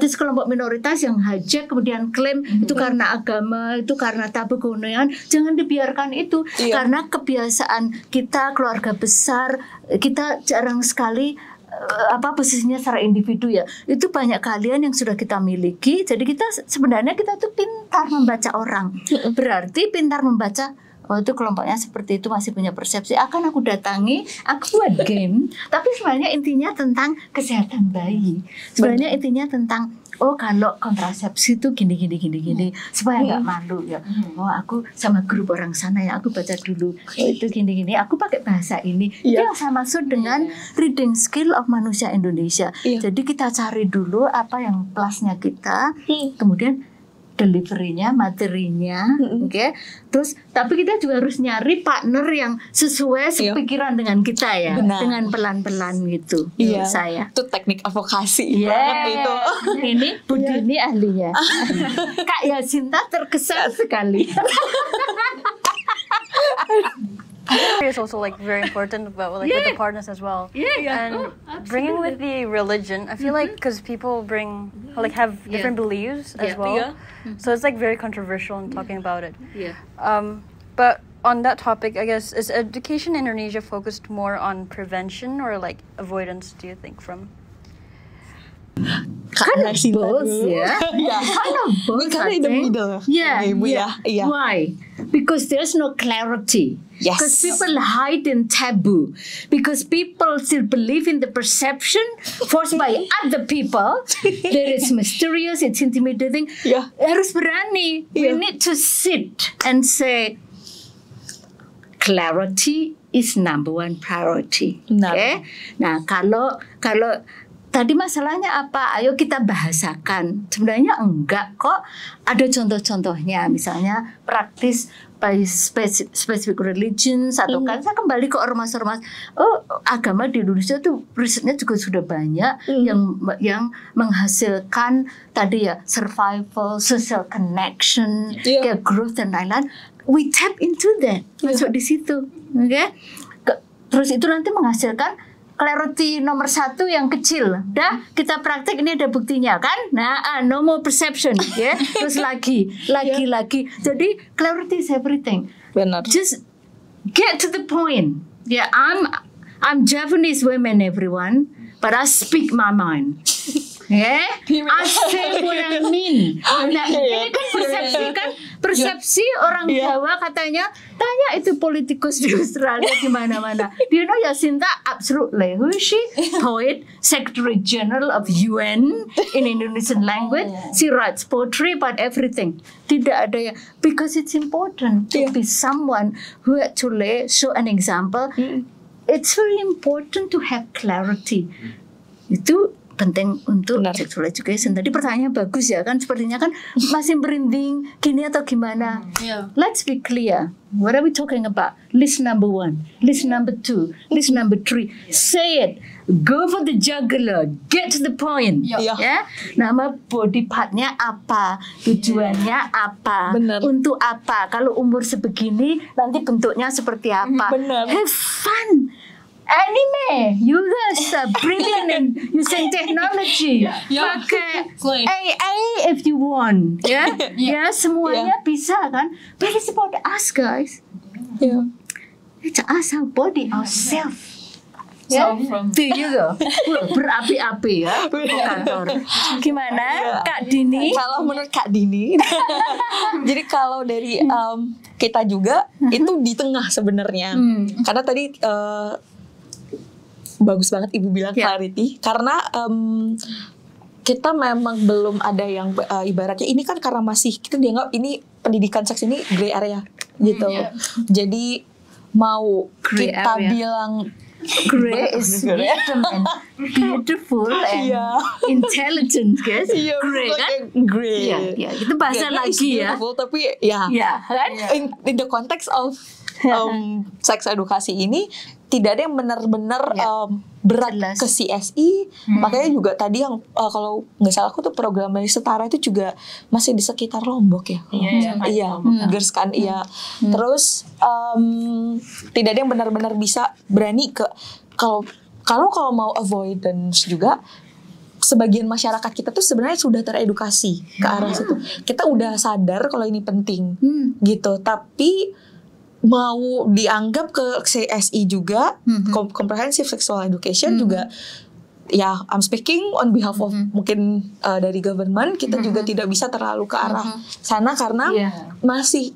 sekelompok minoritas yang hijack kemudian klaim itu karena agama, itu karena tabu keunian. Jangan dibiarkan itu karena kebiasaan kita keluarga besar, kita jarang sekali posisinya secara individu ya. Itu banyak kalian yang sudah kita miliki. Jadi kita sebenarnya tuh pintar membaca orang. Berarti pintar membaca itu kelompoknya seperti itu masih punya persepsi. Akan aku datangi, aku buat game. Tapi sebenarnya intinya tentang kesehatan bayi. Sebenarnya intinya tentang kalau kontrasepsi itu gini supaya nggak malu ya. Aku sama grup orang sana ya, aku baca dulu. Itu gini aku pakai bahasa ini. Itu yang saya maksud dengan reading skill of manusia Indonesia. Jadi kita cari dulu apa yang plusnya kita, kemudian deliverynya, materinya, Terus, tapi kita juga harus nyari partner yang sesuai sepikiran dengan kita ya, dengan pelan-pelan gitu. Saya. Itu teknik advokasi banget itu. Ini Budi ini ahlinya. Kak Yasinta terkesan sekali. It's also like very important about with the partners as well. And bringing with the religion, I feel like because people have different beliefs as well, so it's like very controversial in talking about it. But on that topic, I guess, is education in Indonesia focused more on prevention or like avoidance? Do you think from? Kind of both, kind of both. Kind of in the middle. Why? Because there's no clarity. Because people hide in taboo. Because people still believe in the perception forced by other people. That it's mysterious, it's intimidating. Harus berani. We need to sit and say, clarity is number one priority. Okay? Nah, kalau tadi masalahnya apa? Ayo kita bahasakan. Sebenarnya enggak kok. Ada contoh-contohnya. Misalnya praktis by specific religions atau kan saya kembali ke ormas-ormas. Agama di Indonesia tuh risetnya juga sudah banyak yang menghasilkan tadi ya survival, social connection, growth dan lain-lain. We tap into that. Masuk di situ. Okay? Terus itu nanti menghasilkan clarity nomor 1 yang kecil. Kita praktek, ini ada buktinya kan? Nah, no more perception, Terus lagi. Jadi clarity is everything. Benar. Just get to the point. I'm Japanese woman, everyone, but I speak my mind. I say what I mean. Nah, ini kan persepsi orang Jawa katanya, tanya itu politikus di Australia di mana-mana. Do you know Yasinta? Absolutely. Who is she? Poet, Secretary General of UN in Indonesian language. She writes poetry about everything. Tidak ada yang, because it's important to be someone who actually show an example. It's very important to have clarity. Itu penting untuk Benar. sexual education. Tadi pertanyaannya bagus ya kan, sepertinya kan masih merinding gini atau gimana. Let's be clear. What are we talking about? List number 1, list number 2, list number 3. Say it. Go for the jugular. Get to the point. Iya. Ya. Nama body partnya apa? Tujuannya apa? Benar. Untuk apa? Kalau umur sebegini nanti bentuknya seperti apa? Benar. Have fun. Anime, you guys are brilliant in using technology. Pakai AI if you want, ya, ya semuanya bisa kan. But it's about us guys. Yeah. It's us our body, ourselves. Ya, to you go. Berapi-api ya, kantor. Gimana, Kak Dini? Kalau menurut Kak Dini, jadi kalau dari kita juga itu di tengah sebenarnya, karena tadi bagus banget Ibu bilang clarity, karena kita memang belum ada yang ibaratnya ini kan karena masih kita dianggap ini pendidikan seks ini gray area gitu, jadi mau Gray kita area. bilang Grey is beautiful and intelligent, guys. Grey kan? Grey. Iya, itu bahasa Yeah, lagi ya. beautiful, tapi ya kan? in the context of sex edukasi ini tidak ada yang benar-benar berat Jelas. ke CSI. Makanya juga tadi yang kalau nggak salah aku tuh program dari Setara itu juga masih di sekitar Lombok ya. Iya, Girls kan iya. Terus tidak ada yang benar-benar bisa berani ke kalau mau avoidance juga. Sebagian masyarakat kita tuh sebenarnya sudah teredukasi ke arah situ. Kita udah sadar kalau ini penting gitu. Tapi mau dianggap ke CSI juga, Comprehensive Sexual Education juga, ya I'm speaking on behalf of mungkin dari government, kita juga tidak bisa terlalu ke arah sana karena masih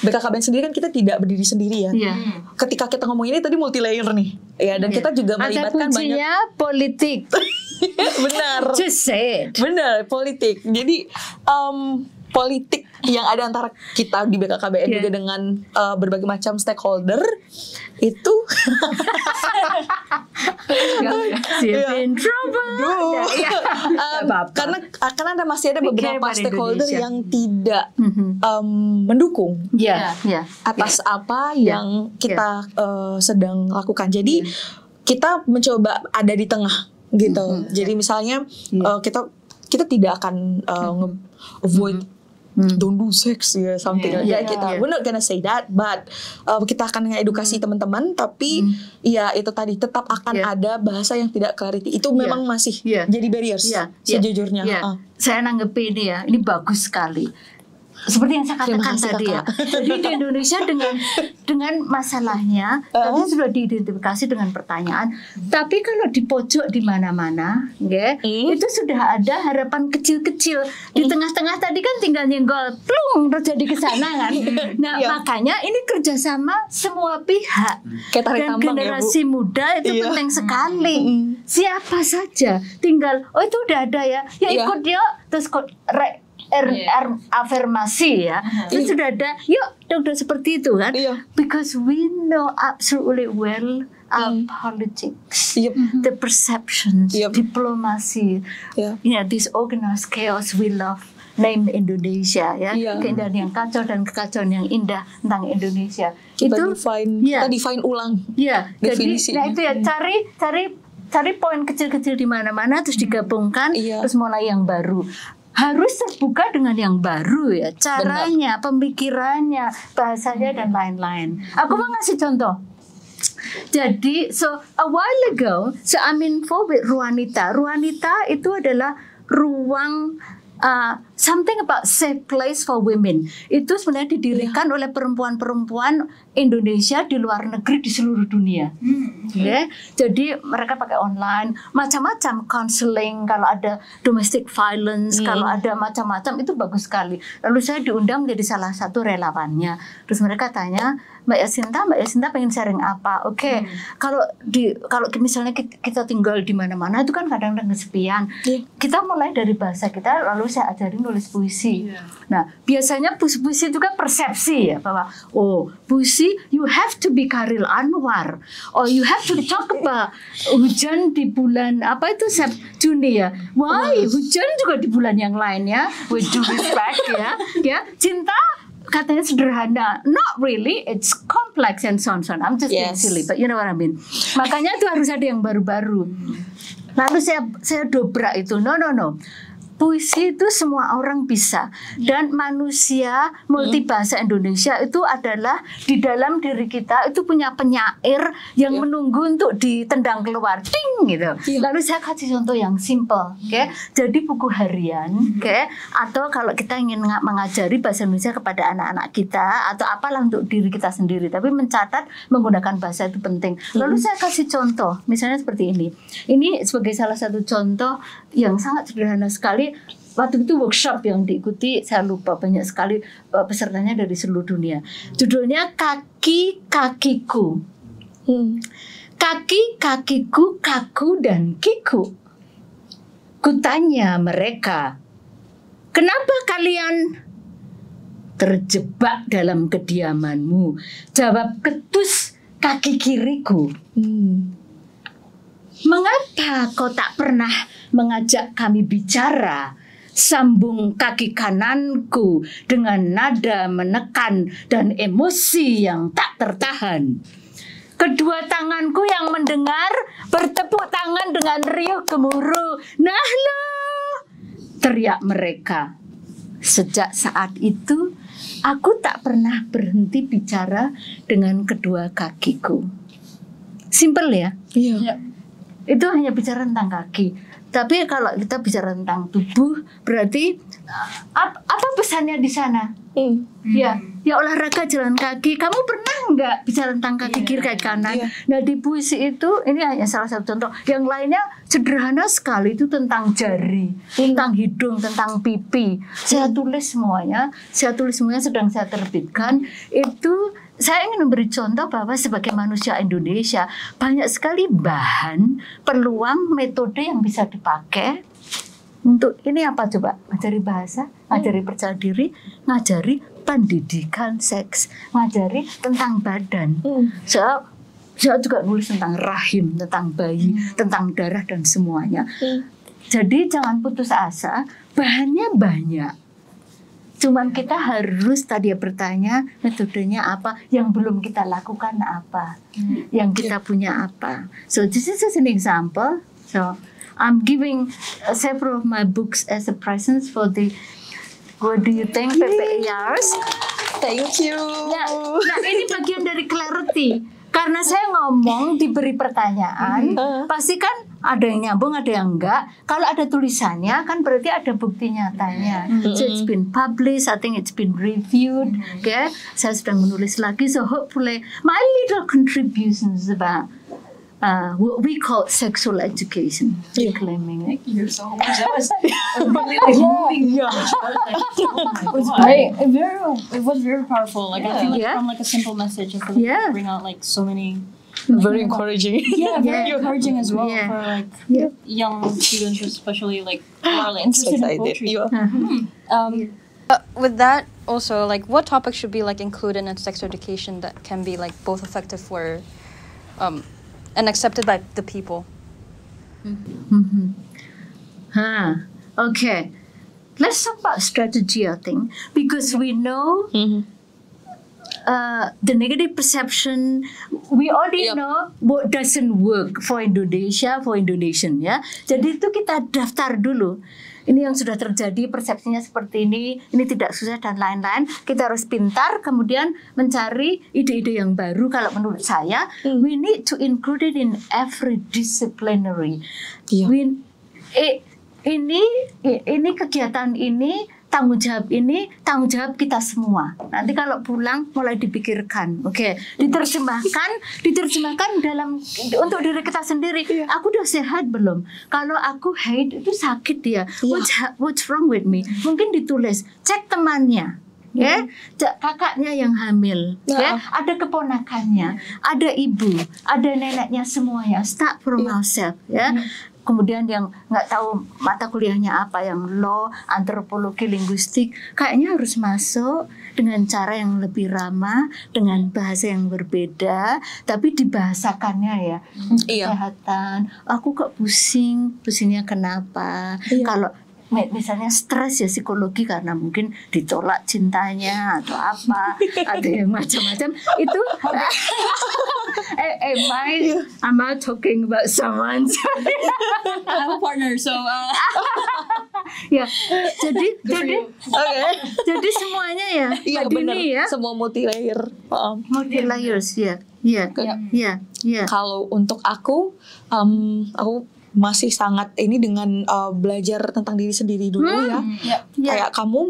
BKKBN sendiri kan kita tidak berdiri sendiri ya. Ketika kita ngomong ini tadi multi layer nih, ya dan kita juga Ada melibatkan banyak. kuncinya politik. Benar. Just say it. Benar, politik. Jadi politik yang ada antara kita di BKKBN juga dengan berbagai macam stakeholder itu in trouble. Karena ada masih ada beberapa pada stakeholder Indonesia. yang tidak mendukung atas apa yang kita sedang lakukan. Jadi kita mencoba ada di tengah gitu. Jadi misalnya kita tidak akan avoid don't do sex ya something like that. Kita we're not gonna say that, but kita akan ngedukasi teman-teman, tapi ya itu tadi tetap akan ada bahasa yang tidak clarity. Itu memang masih jadi barriers sejujurnya. Saya nanggepin ini ya, ini bagus sekali. Seperti yang saya katakan tadi ya. Jadi di Indonesia dengan masalahnya tadi sudah diidentifikasi dengan pertanyaan. Tapi kalau di pojok di mana-mana, itu sudah ada harapan kecil-kecil. Di tengah-tengah tadi kan tinggal nyenggol, plung terjadi ke sana kan. Nah makanya ini kerjasama semua pihak. Dan generasi muda itu penting sekali. Siapa saja, tinggal itu udah ada ya ikut yuk, terus afirmasi ya. Terus sudah ada, yuk udah seperti itu kan. Because we know absolutely well our politics, the perceptions, diplomasi, this organized chaos we love. Name Indonesia ya, keindahan yang kacau dan kekacauan yang indah tentang Indonesia. Kita itu define ulang. Definisi. Jadi, nah itu ya cari poin kecil-kecil di mana-mana terus digabungkan, terus mulai yang baru. Harus terbuka dengan yang baru ya, caranya, pemikirannya, bahasanya dan lain-lain. Aku mau ngasih contoh. Jadi, a while ago, I'm involved with Ruanita. Ruanita itu adalah ruang something about safe place for women. Itu sebenarnya didirikan oleh perempuan-perempuan Indonesia di luar negeri di seluruh dunia. Jadi mereka pakai online, macam-macam counseling, kalau ada domestic violence, kalau ada macam-macam itu bagus sekali. Lalu saya diundang menjadi salah satu relawannya. Terus mereka tanya, Mbak Yasinta pengen sharing apa? Kalau misalnya kita tinggal di mana-mana itu kan kadang-kadang kesepian. Kita mulai dari bahasa kita, lalu saya ajarin nulis puisi. Nah, biasanya puisi itu kan persepsi ya, bahwa puisi puisi, you have to be Khairil Anwar, or you have to talk about hujan di bulan apa itu Juni ya. Why? Hujan juga di bulan yang lain ya. With due respect ya. Cinta katanya sederhana, not really, it's complex and so on. I'm just being silly, but you know what I mean. Makanya itu harus ada yang baru-baru. Lalu saya dobrak itu, no. Puisi itu semua orang bisa, dan manusia multibahasa Indonesia itu adalah di dalam diri kita itu punya penyair yang menunggu untuk ditendang keluar, ting gitu. Lalu saya kasih contoh yang simple, jadi buku harian, atau kalau kita ingin mengajari bahasa Indonesia kepada anak-anak kita atau apalah untuk diri kita sendiri, tapi mencatat menggunakan bahasa itu penting. Lalu saya kasih contoh, misalnya seperti ini. Ini sebagai salah satu contoh yang sangat sederhana sekali. Waktu itu workshop yang diikuti, saya lupa, banyak sekali pesertanya dari seluruh dunia. Judulnya Kaki-kakiku. Kaki-kakiku kaku dan kiku. Kutanya mereka, kenapa kalian terjebak dalam kediamanmu? Jawab ketus kaki kiriku. Mengapa kau tak pernah mengajak kami bicara? Sambung kaki kananku dengan nada menekan dan emosi yang tak tertahan. Kedua tanganku yang mendengar bertepuk tangan dengan riuh gemuruh. Nah lo, teriak mereka. Sejak saat itu, aku tak pernah berhenti bicara dengan kedua kakiku. Simple ya? Iya. Itu hanya bicara tentang kaki. Tapi kalau kita bicara tentang tubuh, berarti apa pesannya di sana? Ya olahraga jalan kaki. Kamu pernah nggak bicara tentang kaki kiri kaki kanan? Nah di puisi itu, ini hanya salah satu contoh. Yang lainnya sederhana sekali, itu tentang jari, tentang hidung, tentang pipi. Saya tulis semuanya sedang saya terbitkan. Itu saya ingin memberi contoh bahwa sebagai manusia Indonesia banyak sekali bahan, peluang, metode yang bisa dipakai untuk ini apa coba? Ngajari bahasa, ngajari percaya diri, ngajari pendidikan seks, ngajari tentang badan. Saya juga nulis tentang rahim, tentang bayi, tentang darah dan semuanya. Jadi jangan putus asa, bahannya banyak. Cuman kita harus tadi bertanya metodenya apa, yang belum kita lakukan apa, yang kita punya apa. So this is just an example. So I'm giving several of my books as a present for the, what do you think, PPIers? Thank you. Nah ini bagian dari clarity. Karena saya ngomong diberi pertanyaan, pasti kan ada yang nyambung, ada yang enggak. Kalau ada tulisannya kan berarti ada bukti nyatanya. So it's been published, I think it's been reviewed. Saya sedang menulis lagi, so hopefully my little contributions about what we call sexual education. Reclaiming it. Thank you so much. That was It was very powerful. Like I feel like from like a simple message, I feel like you bring out like so many. Very encouraging. Very encouraging as well for like young students, especially like who are like, interested in poetry. With that, also like what topics should be like included in sex education that can be like both effective for, and accepted by the people. Okay. Let's talk about strategy, I think, because we know the negative perception. We already know what doesn't work for Indonesia, for Indonesian, ya. Jadi itu kita daftar dulu. Ini yang sudah terjadi, persepsinya seperti ini tidak susah dan lain-lain. Kita harus pintar, kemudian mencari ide-ide yang baru. Kalau menurut saya, we need to include it in every disciplinary. Ini kegiatan ini, tanggung jawab kita semua. Nanti kalau pulang mulai dipikirkan, diterjemahkan dalam untuk diri kita sendiri. Aku udah sehat belum? Kalau aku haid itu sakit ya. What's wrong with me? Mungkin ditulis, cek temannya. Kakaknya yang hamil, ada keponakannya, ada ibu, ada neneknya, semuanya. Start from ourselves, kemudian yang nggak tahu mata kuliahnya apa, yang law, antropologi, linguistik, kayaknya harus masuk dengan cara yang lebih ramah, dengan bahasa yang berbeda, tapi dibahasakannya ya. Kesehatan, aku kok pusingnya kenapa? Kalau misalnya stres ya psikologi karena mungkin ditolak cintanya atau apa, ada yang macam-macam itu. Am I talking about someone? I have a partner, so ya, jadi semuanya ya, iya benar, semua multi layers ya. Kalau untuk aku masih sangat ini dengan belajar tentang diri sendiri dulu kayak kamu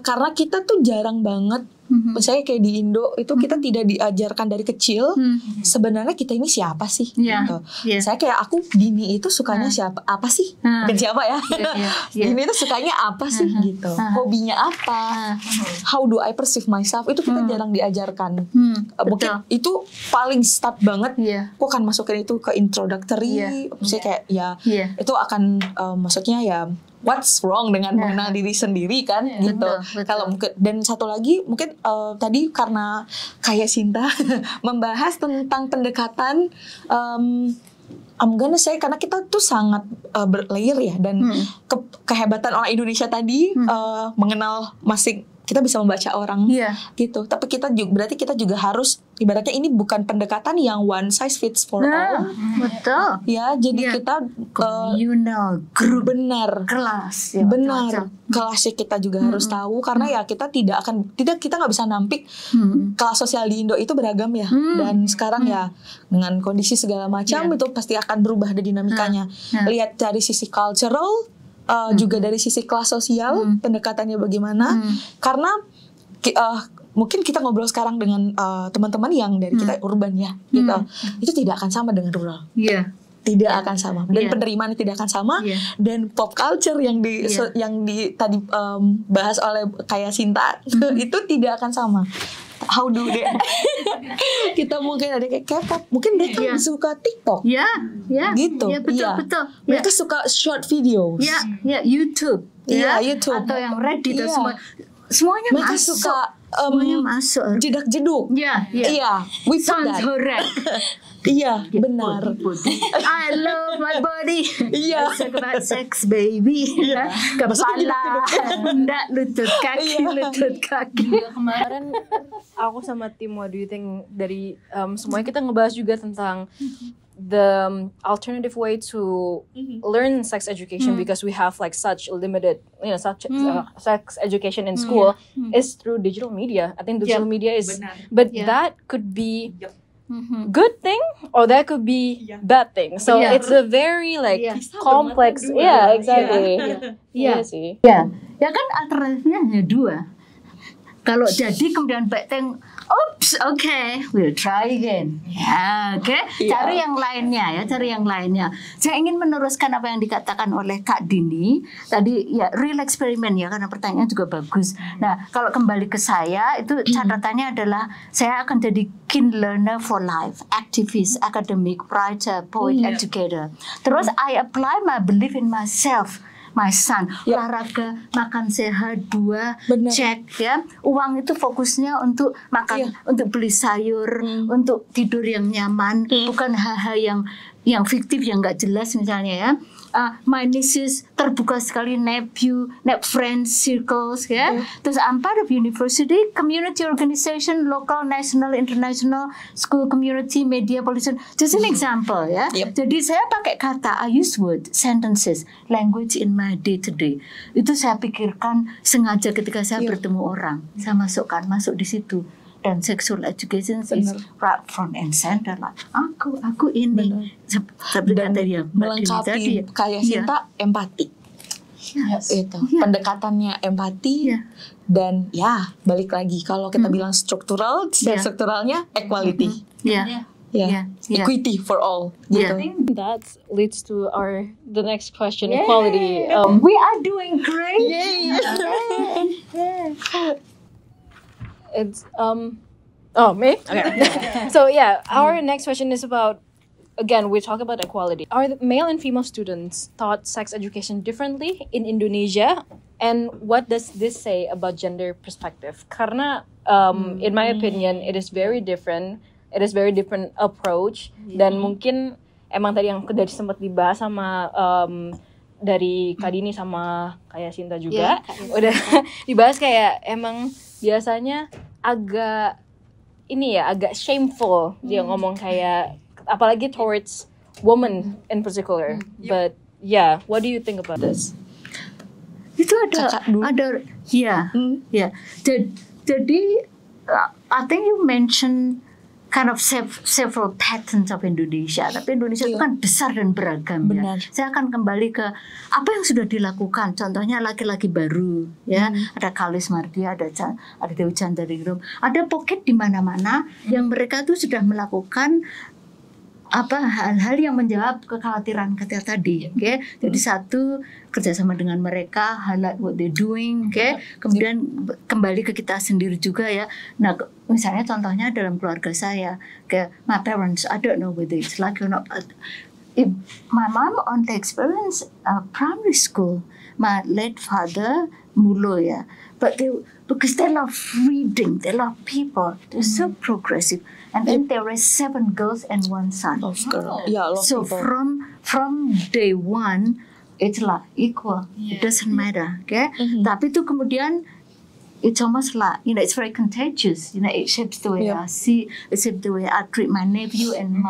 karena kita tuh jarang banget. Misalnya kayak di Indo itu kita tidak diajarkan dari kecil sebenarnya kita ini siapa sih gitu. Saya kayak aku Dini itu sukanya siapa, apa sih, bukan siapa ya. Dini itu sukanya apa sih gitu, hobinya apa, how do I perceive myself, itu kita jarang diajarkan. Mungkin itu paling start banget. Aku akan masukin itu ke introductory. Misalnya kayak itu akan maksudnya ya what's wrong dengan mengenal diri sendiri kan gitu. Kalau mungkin, dan satu lagi mungkin tadi karena kayak Sinta membahas tentang pendekatan I'm gonna say karena kita tuh sangat berlayer ya, dan kehebatan orang Indonesia tadi mengenal kita bisa membaca orang gitu. Tapi kita juga berarti kita juga harus ibaratnya ini bukan pendekatan yang one size fits for all. Betul. Ya, jadi kita communal group, benar. Kelas. Ya, benar. Kelasnya kita juga harus tahu karena ya kita kita nggak bisa nampik kelas sosial di Indo itu beragam ya. Dan sekarang ya dengan kondisi segala macam itu pasti akan berubah ada dinamikanya. Lihat dari sisi cultural, juga dari sisi kelas sosial pendekatannya bagaimana. Karena mungkin kita ngobrol sekarang dengan teman-teman yang dari kita urban ya gitu, itu tidak akan sama dengan rural. Tidak akan sama, dan penerimaan tidak akan sama, dan pop culture yang tadi bahas oleh kayak Sinta itu tidak akan sama. How do they? Kita mungkin ada kayak K-pop, mungkin mereka suka TikTok, gitu, betul. Mereka suka short videos, YouTube, YouTube, atau yang Reddit, semuanya mereka masuk. suka semuanya masuk. Jedak-jeduk, We put that. Benar. I love my body. Let's talk about sex, baby. Kepala, pundak, lutut kaki. Kemarin aku sama tim, what do you think, dari semuanya kita ngebahas juga tentang the alternative way to learn sex education, because we have like such limited, sex education in school is through digital media. I think digital media is, but that could be good thing or that could be bad thing. So it's a very like complex. Exactly. Sih. Ya kan alternatifnya hanya dua. Kalau jadi kemudian baik thing, oops, we'll try again. Cari yang lainnya. Saya ingin meneruskan apa yang dikatakan oleh Kak Dini tadi, real experiment ya, karena pertanyaannya juga bagus. Nah, kalau kembali ke saya, itu catatannya adalah saya akan jadi keen learner for life, activist, academic, writer, poet, educator. Terus I apply my belief in myself, my son, olahraga, makan sehat, cek ya. Uang itu fokusnya untuk makan, untuk beli sayur, untuk tidur yang nyaman, bukan hal-hal yang fiktif, yang nggak jelas misalnya ya. My nieces terbuka sekali, nephew, friends, circles ya. Terus I'm part of university, community organization, local, national, international, school community, media, politician. Just an example ya. Jadi saya pakai kata, I use word, sentences, language in my day to day. Itu saya pikirkan sengaja ketika saya bertemu orang. Saya masuk di situ. Dan sexual education is right front and center lah. Aku ini seperti kata dia, melengkapi kayak Sinta, empati. Itu pendekatannya empati, dan balik lagi kalau kita bilang struktural, strukturalnya equality. Equity for all. I think that leads to the next question, equality. We are doing great. It's me? Okay. So our next question is about again, we talk about equality. Are the male and female students taught sex education differently in Indonesia? And what does this say about gender perspective? Karena, in my opinion, it is very different. It is very different approach. Dan mungkin emang tadi yang dari sempat dibahas sama dari Kak Dini sama kayak Sinta juga, udah dibahas kayak emang biasanya agak shameful dia ngomong kayak apalagi towards women in particular. But yeah, what do you think about this? Itu ada jadi I think you mentioned kind of several patterns of Indonesia. Tapi Indonesia itu kan besar dan beragam. Ya. Saya akan kembali ke apa yang sudah dilakukan. Contohnya laki-laki baru, ya. Ada Kalis Mardia, ada Dewi Chandaringrum. Ada pocket di mana-mana yang mereka tuh sudah melakukan hal-hal yang menjawab kekhawatiran kita tadi, okay? Jadi satu, kerjasama dengan mereka, highlight what they're doing, okay? Kemudian kembali ke kita sendiri juga ya. Nah, misalnya contohnya dalam keluarga saya, kayak my parents, I don't know whether it's like or not, but if my mom only experience primary school, my late father mulo ya, but because they love reading, they love people, they're so progressive. And then there are 7 girls and 1 son. So from day one, it's like equal. It doesn't matter, okay? Tapi itu kemudian it's almost like, it's very contagious. It shapes the way I see, it shapes the way I treat my nephew and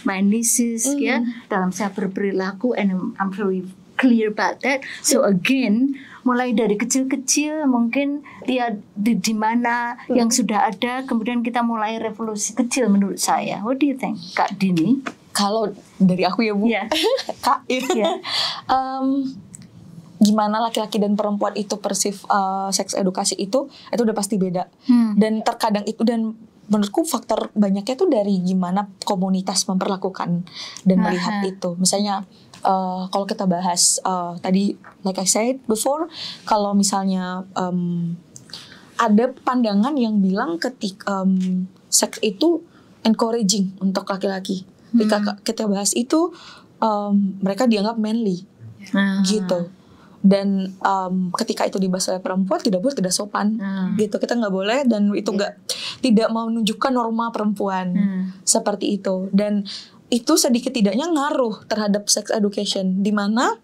my nieces, ya. Dalam saya berperilaku, and I'm very clear about that. So again, mulai dari kecil-kecil mungkin lihat di mana yang sudah ada, kemudian kita mulai revolusi kecil menurut saya. What do you think, Kak Dini? Kalau dari aku ya Bu, Kak, gimana laki-laki dan perempuan itu persif seks edukasi itu udah pasti beda. Dan terkadang itu, dan menurutku faktor banyaknya tuh dari gimana komunitas memperlakukan dan melihat itu. Misalnya kalau kita bahas tadi, like I said before, kalau misalnya ada pandangan yang bilang ketika seks itu encouraging untuk laki-laki. Ketika kita bahas itu, mereka dianggap manly, gitu. Dan ketika itu dibahas oleh perempuan, tidak boleh, tidak sopan, gitu. Kita nggak boleh, dan itu tidak mau menunjukkan norma perempuan seperti itu. Dan itu sedikit tidaknya ngaruh terhadap sex education, di mana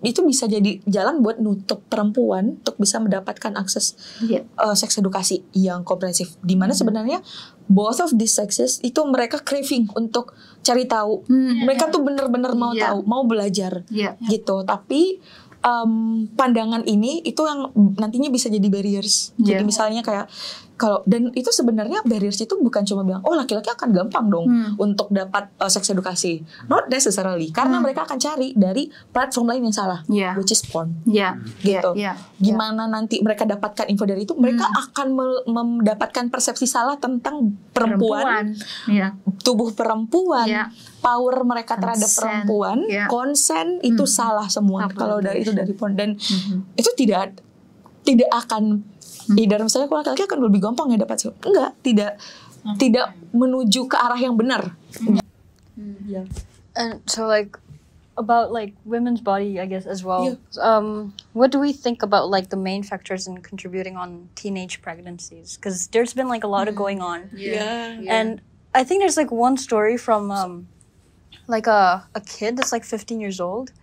itu bisa jadi jalan buat nutup perempuan untuk bisa mendapatkan akses seks edukasi yang komprehensif, di mana sebenarnya both of these sexes itu mereka craving untuk cari tahu, mereka tuh bener-bener mau tahu, mau belajar, gitu. Tapi pandangan ini itu yang nantinya bisa jadi barriers. Jadi misalnya kayak dan itu sebenarnya barriers itu bukan cuma bilang laki-laki akan gampang dong untuk dapat seks edukasi, not necessarily, karena mereka akan cari dari platform lain yang salah, which is porn, gitu. Gimana nanti mereka dapatkan info dari itu, mereka akan mendapatkan persepsi salah tentang perempuan. Tubuh perempuan, power mereka terhadap perempuan, konsen itu salah semua. Kalau dari porn, dan itu tidak akan misalnya kalau laki-laki akan lebih gampang ya dapat, tidak menuju ke arah yang benar. And so like about like women's body, I guess, as well. What do we think about like the main factors in contributing on teenage pregnancies? Because there's been like a lot of going on. And I think there's like one story from like a kid that's like 15 years old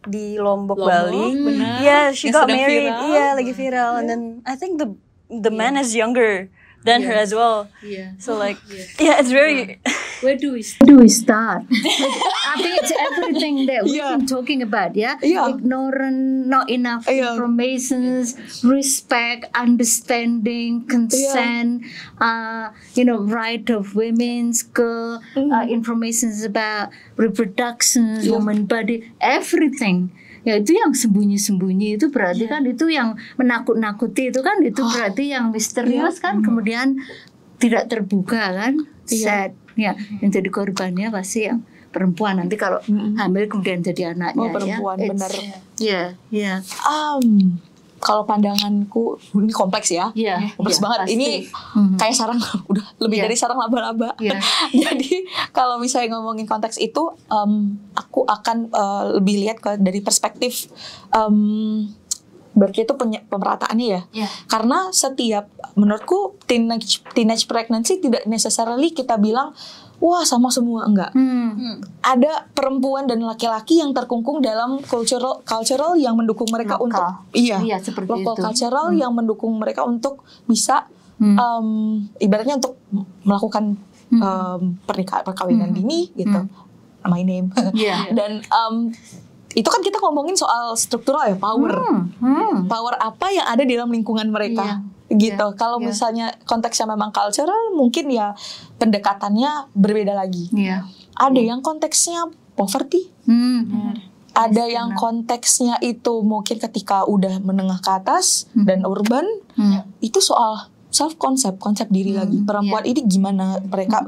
di Lombok, Bali. Yeah, she got married. Viral. Yeah, lagi viral. And then I think the man is younger than her as well. So like, it's very. Where do we start? I think it's everything that we've been talking about. Ignorant, not enough information, respect, understanding, consent. Right of women's girl, information about reproduction, woman body, everything. Ya itu yang sembunyi-sembunyi itu berarti kan itu yang menakut-nakuti itu kan, itu berarti yang misterius kan, kemudian tidak terbuka kan, sad ya, yang jadi korbannya pasti yang perempuan nanti kalau hamil kemudian jadi anaknya. Perempuan, benar. kalau pandanganku ini kompleks ya, kompleks banget. Pasti. Ini kayak sarang udah lebih dari sarang laba-laba. Jadi kalau misalnya ngomongin konteks itu, aku akan lebih lihat dari perspektif berarti itu pemerataannya ya. Karena menurutku teenage pregnancy tidak necessarily kita bilang wah sama semua, enggak. Ada perempuan dan laki-laki yang terkungkung dalam cultural yang mendukung mereka untuk local cultural yang mendukung mereka untuk bisa ibaratnya untuk melakukan perkawinan dini gitu. My name. Dan itu kan kita ngomongin soal struktural ya, power apa yang ada di dalam lingkungan mereka. Gitu. Kalau misalnya konteksnya memang cultural, mungkin ya pendekatannya berbeda lagi. Ada yang konteksnya poverty, ada yang konteksnya itu mungkin ketika udah menengah ke atas dan urban, itu soal self konsep diri lagi. Perempuan ini gimana mereka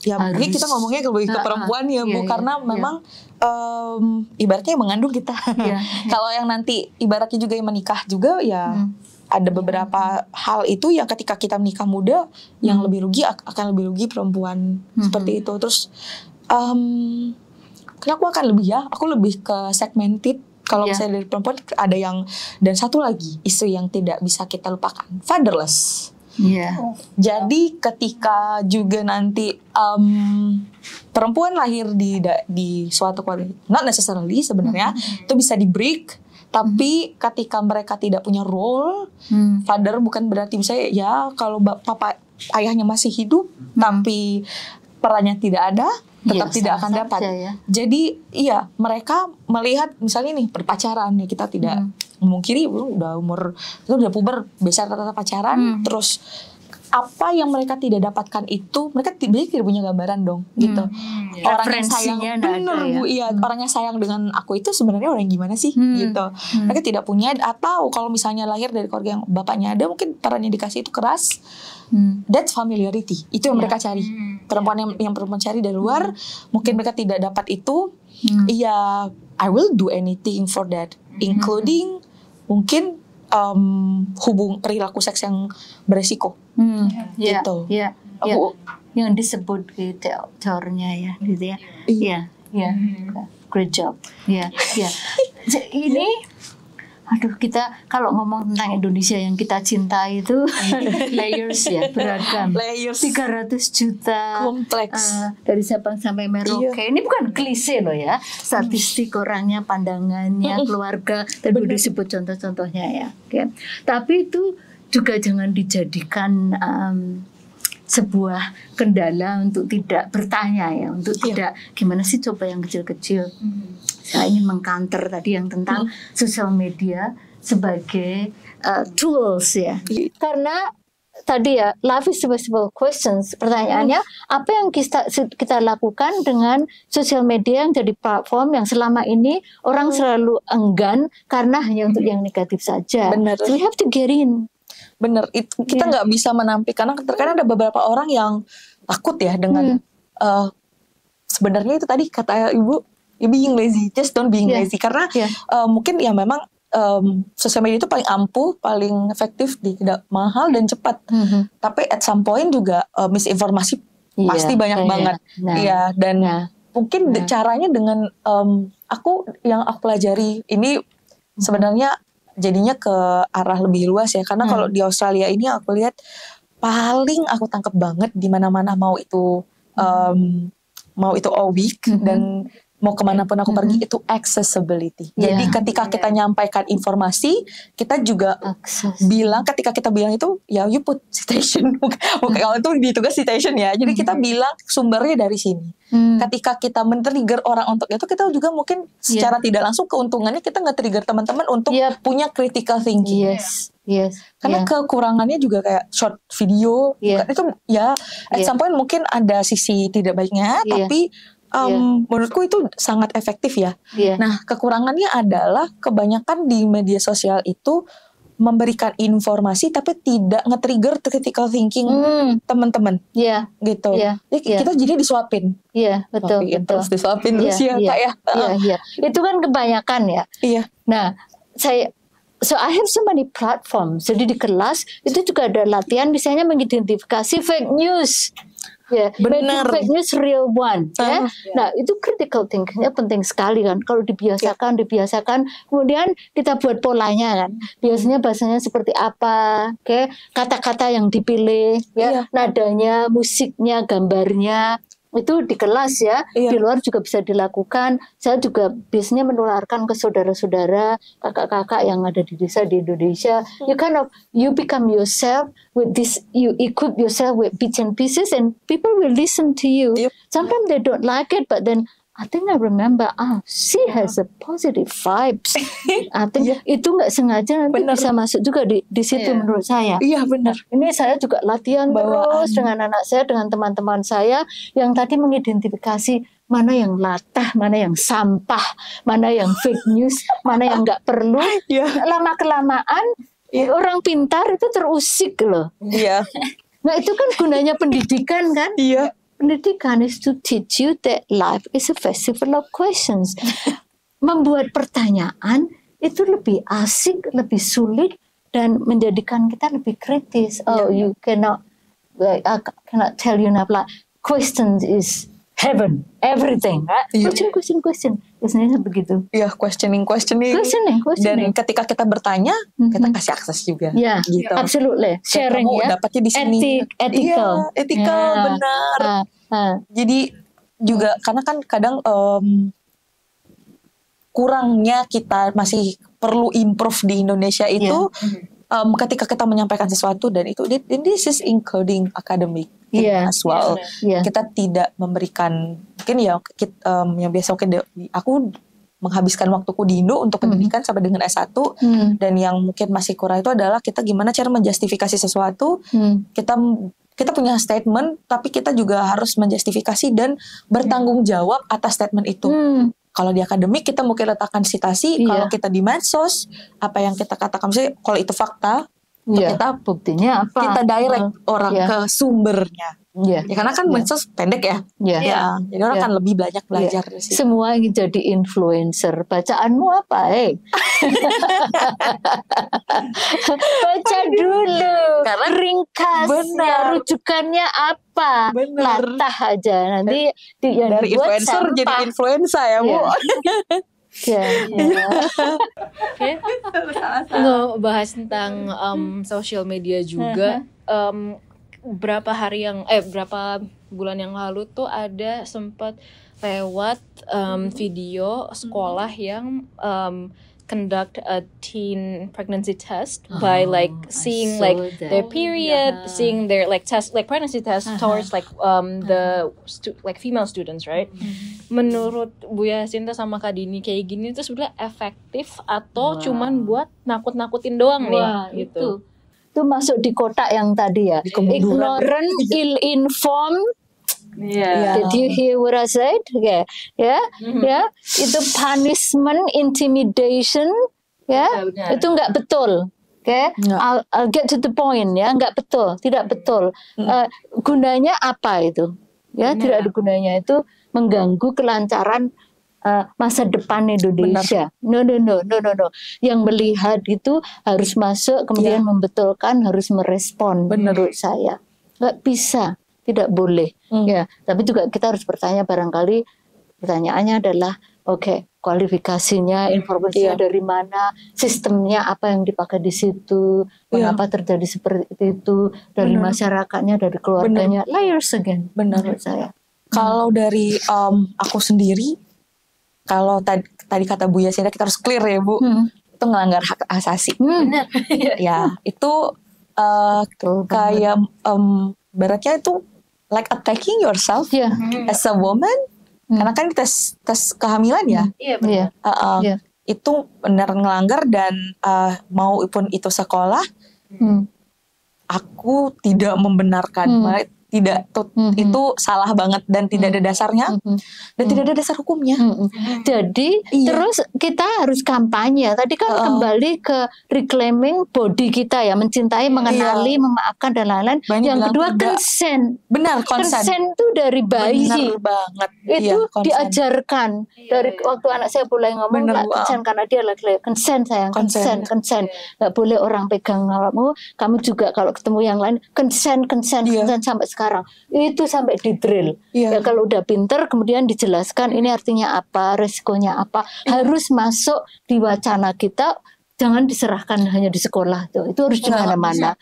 ini kita ngomongnya lebih ke perempuan ya Bu, karena memang ibaratnya yang mengandung kita. Kalau yang nanti ibaratnya juga yang menikah juga ya. Ada beberapa hal itu yang ketika kita menikah muda yang lebih rugi akan lebih rugi perempuan seperti itu. Terus aku akan aku lebih ke segmented. Kalau misalnya dari perempuan ada yang, dan satu lagi isu yang tidak bisa kita lupakan, fatherless. Jadi ketika juga nanti perempuan lahir di suatu keluarga, not necessarily sebenarnya itu bisa di break. Tapi ketika mereka tidak punya role, father bukan berarti misalnya ya kalau ayahnya masih hidup, tapi perannya tidak ada, tetap tidak akan dapat. Jadi mereka melihat misalnya nih berpacaran nih, kita tidak memungkiri udah puber, biasa rata-rata pacaran, terus apa yang mereka tidak dapatkan itu mereka tidak punya gambaran dong gitu. Orang yang sayang Bu, orang yang sayang dengan aku itu sebenarnya orang yang gimana sih gitu. Mereka tidak punya, atau kalau misalnya lahir dari keluarga yang bapaknya ada, mungkin peran yang dikasih itu keras. That's familiarity. Itu yang mereka cari. Perempuan yang perempuan cari dari luar, mungkin mereka tidak dapat itu. I will do anything for that, including mungkin perilaku seks yang beresiko. Gitu. Yang disebut di teorinya ya, gitu ya. Great job. Ini kita kalau ngomong tentang Indonesia yang kita cintai itu layers ya, beragam. 300 juta kompleks dari Sabang sampai Merauke. Ini bukan klise loh ya. Statistik orangnya, pandangannya, keluarga, tadi disebut contoh-contohnya ya. Tapi itu juga jangan dijadikan sebuah kendala untuk tidak bertanya ya, untuk tidak gimana sih coba yang kecil-kecil. Saya ingin mengcounter tadi yang tentang sosial media sebagai tools ya. Karena tadi ya, life is impossible questions. Pertanyaannya, apa yang kita lakukan dengan sosial media yang jadi platform yang selama ini orang selalu enggan karena hanya untuk yang negatif saja. So we have to get in. Bener, kita nggak bisa menampik karena terkadang ada beberapa orang yang takut ya dengan sebenarnya itu tadi kata Ibu, being lazy, just don't being lazy karena mungkin ya memang sosial media itu paling ampuh, paling efektif, tidak mahal dan cepat. Tapi at some point juga misinformasi pasti banyak banget. Dan mungkin caranya dengan yang aku pelajari ini sebenarnya jadinya ke arah lebih luas ya, karena kalau di Australia ini aku lihat paling aku tangkap banget di mana-mana, mau itu all week dan mau kemanapun aku pergi itu accessibility. Jadi ketika kita nyampaikan informasi, kita juga ketika kita bilang itu ya you put citation, kalau itu ditugas citation ya. Jadi kita bilang sumbernya dari sini. Ketika kita men-trigger orang untuk itu, kita juga mungkin secara tidak langsung keuntungannya kita nge-trigger teman-teman untuk punya critical thinking. Karena kekurangannya juga kayak short video itu ya at some point mungkin ada sisi tidak baiknya, tapi menurutku itu sangat efektif ya. Nah, kekurangannya adalah kebanyakan di media sosial itu memberikan informasi tapi tidak nge-trigger critical thinking teman-teman. Gitu. Jadi kita jadi disuapin. Betul. Terus disuapin terus Kak ya. Itu kan kebanyakan ya. Nah, So I have so many platforms. Jadi di kelas itu juga ada latihan misalnya mengidentifikasi fake news. Ya, Benar. fake news real one. Ya. Nah, itu critical thinkingnya penting sekali kan. Kalau dibiasakan, kemudian kita buat polanya kan. Biasanya bahasanya seperti apa, kata-kata yang dipilih, ya, nadanya, musiknya, gambarnya. Itu di kelas ya, di luar juga bisa dilakukan. Saya juga biasanya menularkan ke saudara-saudara, kakak-kakak yang ada di desa di Indonesia. You become yourself with this, you equip yourself with bits and pieces and people will listen to you. Sometimes they don't like it, but then I think I remember, she has a positive vibes. I think itu nggak sengaja nanti bisa masuk juga di situ menurut saya. Iya benar. Ini saya juga latihan terus dengan anak saya, dengan teman-teman saya yang tadi mengidentifikasi mana yang latah, mana yang sampah, mana yang fake news, mana yang nggak perlu. Lama-kelamaan orang pintar itu terusik loh. Iya. Nah itu kan gunanya pendidikan kan? Iya. Pendidikan is to teach you that life is a festival of questions. Membuat pertanyaan itu lebih asik, lebih sulit, dan menjadikan kita lebih kritis. You cannot, I cannot tell you now, like, questions is heaven, everything, right? Question. Biasanya begitu. Iya, questioning. Dan ketika kita bertanya, kita kasih akses juga. Ya, gitu. Absolutely. Sharing ya. Dapatnya di sini. Ethical. Iya, ethical, benar. Jadi juga karena kan kadang kurangnya kita masih perlu improve di Indonesia itu ketika kita menyampaikan sesuatu dan itu this is including academic as well. Kita tidak memberikan mungkin yang biasa aku menghabiskan waktuku di Indo untuk pendidikan sampai dengan S1 dan yang mungkin masih kurang itu adalah kita gimana cara menjustifikasi sesuatu. Kita punya statement tapi kita juga harus menjustifikasi dan bertanggung jawab atas statement itu. Kalau di akademik kita mungkin letakkan citasi, kalau kita di medsos apa yang kita katakan misalnya kalau itu fakta, kita buktinya apa? Kita direct orang ke sumbernya. Ya karena kan medsos pendek ya. Jadi orang akan lebih banyak belajar di situ. Semua jadi influencer. Bacaanmu apa, baca dulu. Karena ringkas. Rujukannya apa? Latah aja. Nanti yang dari influencer jadi influenza ya, Bu. Bahas tentang social media juga. Berapa bulan yang lalu tuh ada sempat lewat video sekolah yang conduct a teen pregnancy test by like seeing like their period, seeing their like test like pregnancy test towards like the like female students, right? Menurut Bu Yasinta sama Kak Dini kayak gini tuh sebenarnya efektif atau cuman buat nakut-nakutin doang nih gitu? Itu masuk di kotak yang tadi ya, ignorant, ill-informed. Did you hear what I said? Itu punishment, intimidation, itu nggak betul. I'll get to the point ya, nggak betul, tidak betul. Gunanya apa itu? Tidak ada gunanya, itu mengganggu kelancaran masa depan Indonesia. No. Yang melihat itu harus masuk, kemudian membetulkan, harus merespon. Menurut saya, nggak bisa, tidak boleh. Tapi juga kita harus bertanya barangkali. Pertanyaannya adalah, kualifikasinya, informasinya dari mana, sistemnya apa yang dipakai di situ, mengapa terjadi seperti itu, dari masyarakatnya, dari keluarganya, layers again. Menurut saya. Kalau dari aku sendiri. Kalau tadi kata Bu Yasinta kita harus clear ya Bu, itu ngelanggar hak asasi. Benar. Ya itu kayak beratnya itu like attacking yourself as a woman, karena kan tes kehamilan ya. Iya. Itu benar ngelanggar dan maupun itu sekolah, aku tidak membenarkan. tidak itu salah banget dan tidak ada dasarnya dan tidak ada dasar hukumnya. Jadi terus kita harus kampanye. Tadi kan kembali ke reclaiming body kita ya, mencintai, mengenali, memaafkan dan lain-lain. Yang kedua consent. Benar, consent itu dari bayi. Benar banget. Itu diajarkan dari waktu anak saya mulai ngomong consent karena dia lagi consent sayang, consent. Nggak boleh orang pegang kamu juga kalau ketemu yang lain consent sampai sekarang itu sampai di drill. Ya kalau udah pinter kemudian dijelaskan ini artinya apa, resikonya apa, harus masuk di wacana kita, jangan diserahkan hanya di sekolah tuh. Itu harus di mana-mana.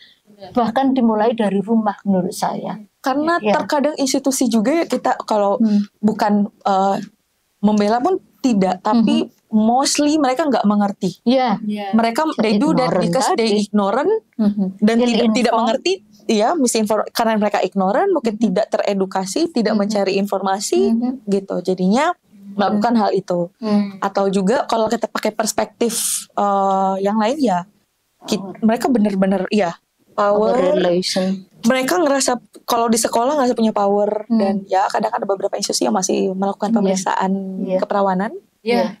Bahkan dimulai dari rumah menurut saya. Karena terkadang institusi juga ya kita kalau bukan membela pun tidak, tapi mostly mereka nggak mengerti. Mereka they do that because they ignorant dan tidak mengerti. Ya, karena mereka ignoran, mungkin tidak teredukasi, tidak mencari informasi, gitu. Jadinya melakukan hal itu. Atau juga kalau kita pakai perspektif yang lain ya, mereka benar-benar power relation. Mereka ngerasa kalau di sekolah ngerasa punya power dan ya kadang ada beberapa institusi yang masih melakukan pemeriksaan keperawanan. Kayak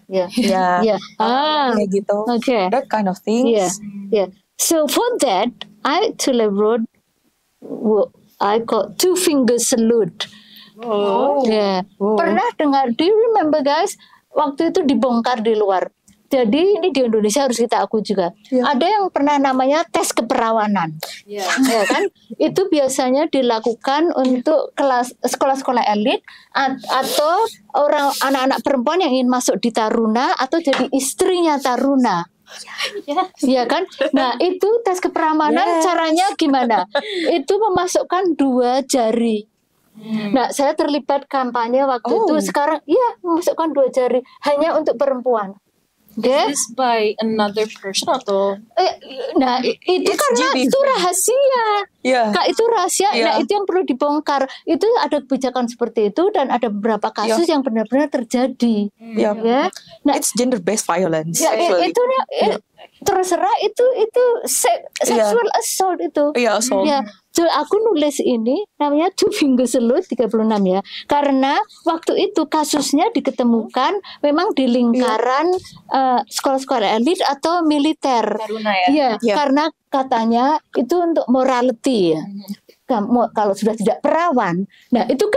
gitu. That kind of things. So for that, I actually wrote I got 2 finger salute. Pernah dengar? Do you remember guys? Waktu itu dibongkar di luar. Jadi ini di Indonesia harus kita akui juga. Ada yang pernah namanya tes keperawanan, ya kan? Itu biasanya dilakukan untuk sekolah-sekolah elit atau anak-anak perempuan yang ingin masuk di Taruna atau jadi istrinya Taruna. Ya kan? Nah itu tes keperawanan caranya gimana? Itu memasukkan 2 jari. Nah saya terlibat kampanye waktu itu. Sekarang memasukkan 2 jari hanya untuk perempuan. Is this by another person atau? Nah itu karena itu rahasia. Kak, itu rahasia. Nah itu yang perlu dibongkar. Itu ada kebijakan seperti itu dan ada beberapa kasus yang benar-benar terjadi. Nah, it's gender based violence. Itu terserah itu sexual assault itu. Assault. So, aku nulis ini namanya 2 finger salute 36 ya. Karena waktu itu kasusnya diketemukan memang di lingkaran sekolah-sekolah elit atau militer. Karena katanya itu untuk morality ya. Kalau sudah tidak perawan. Nah, itu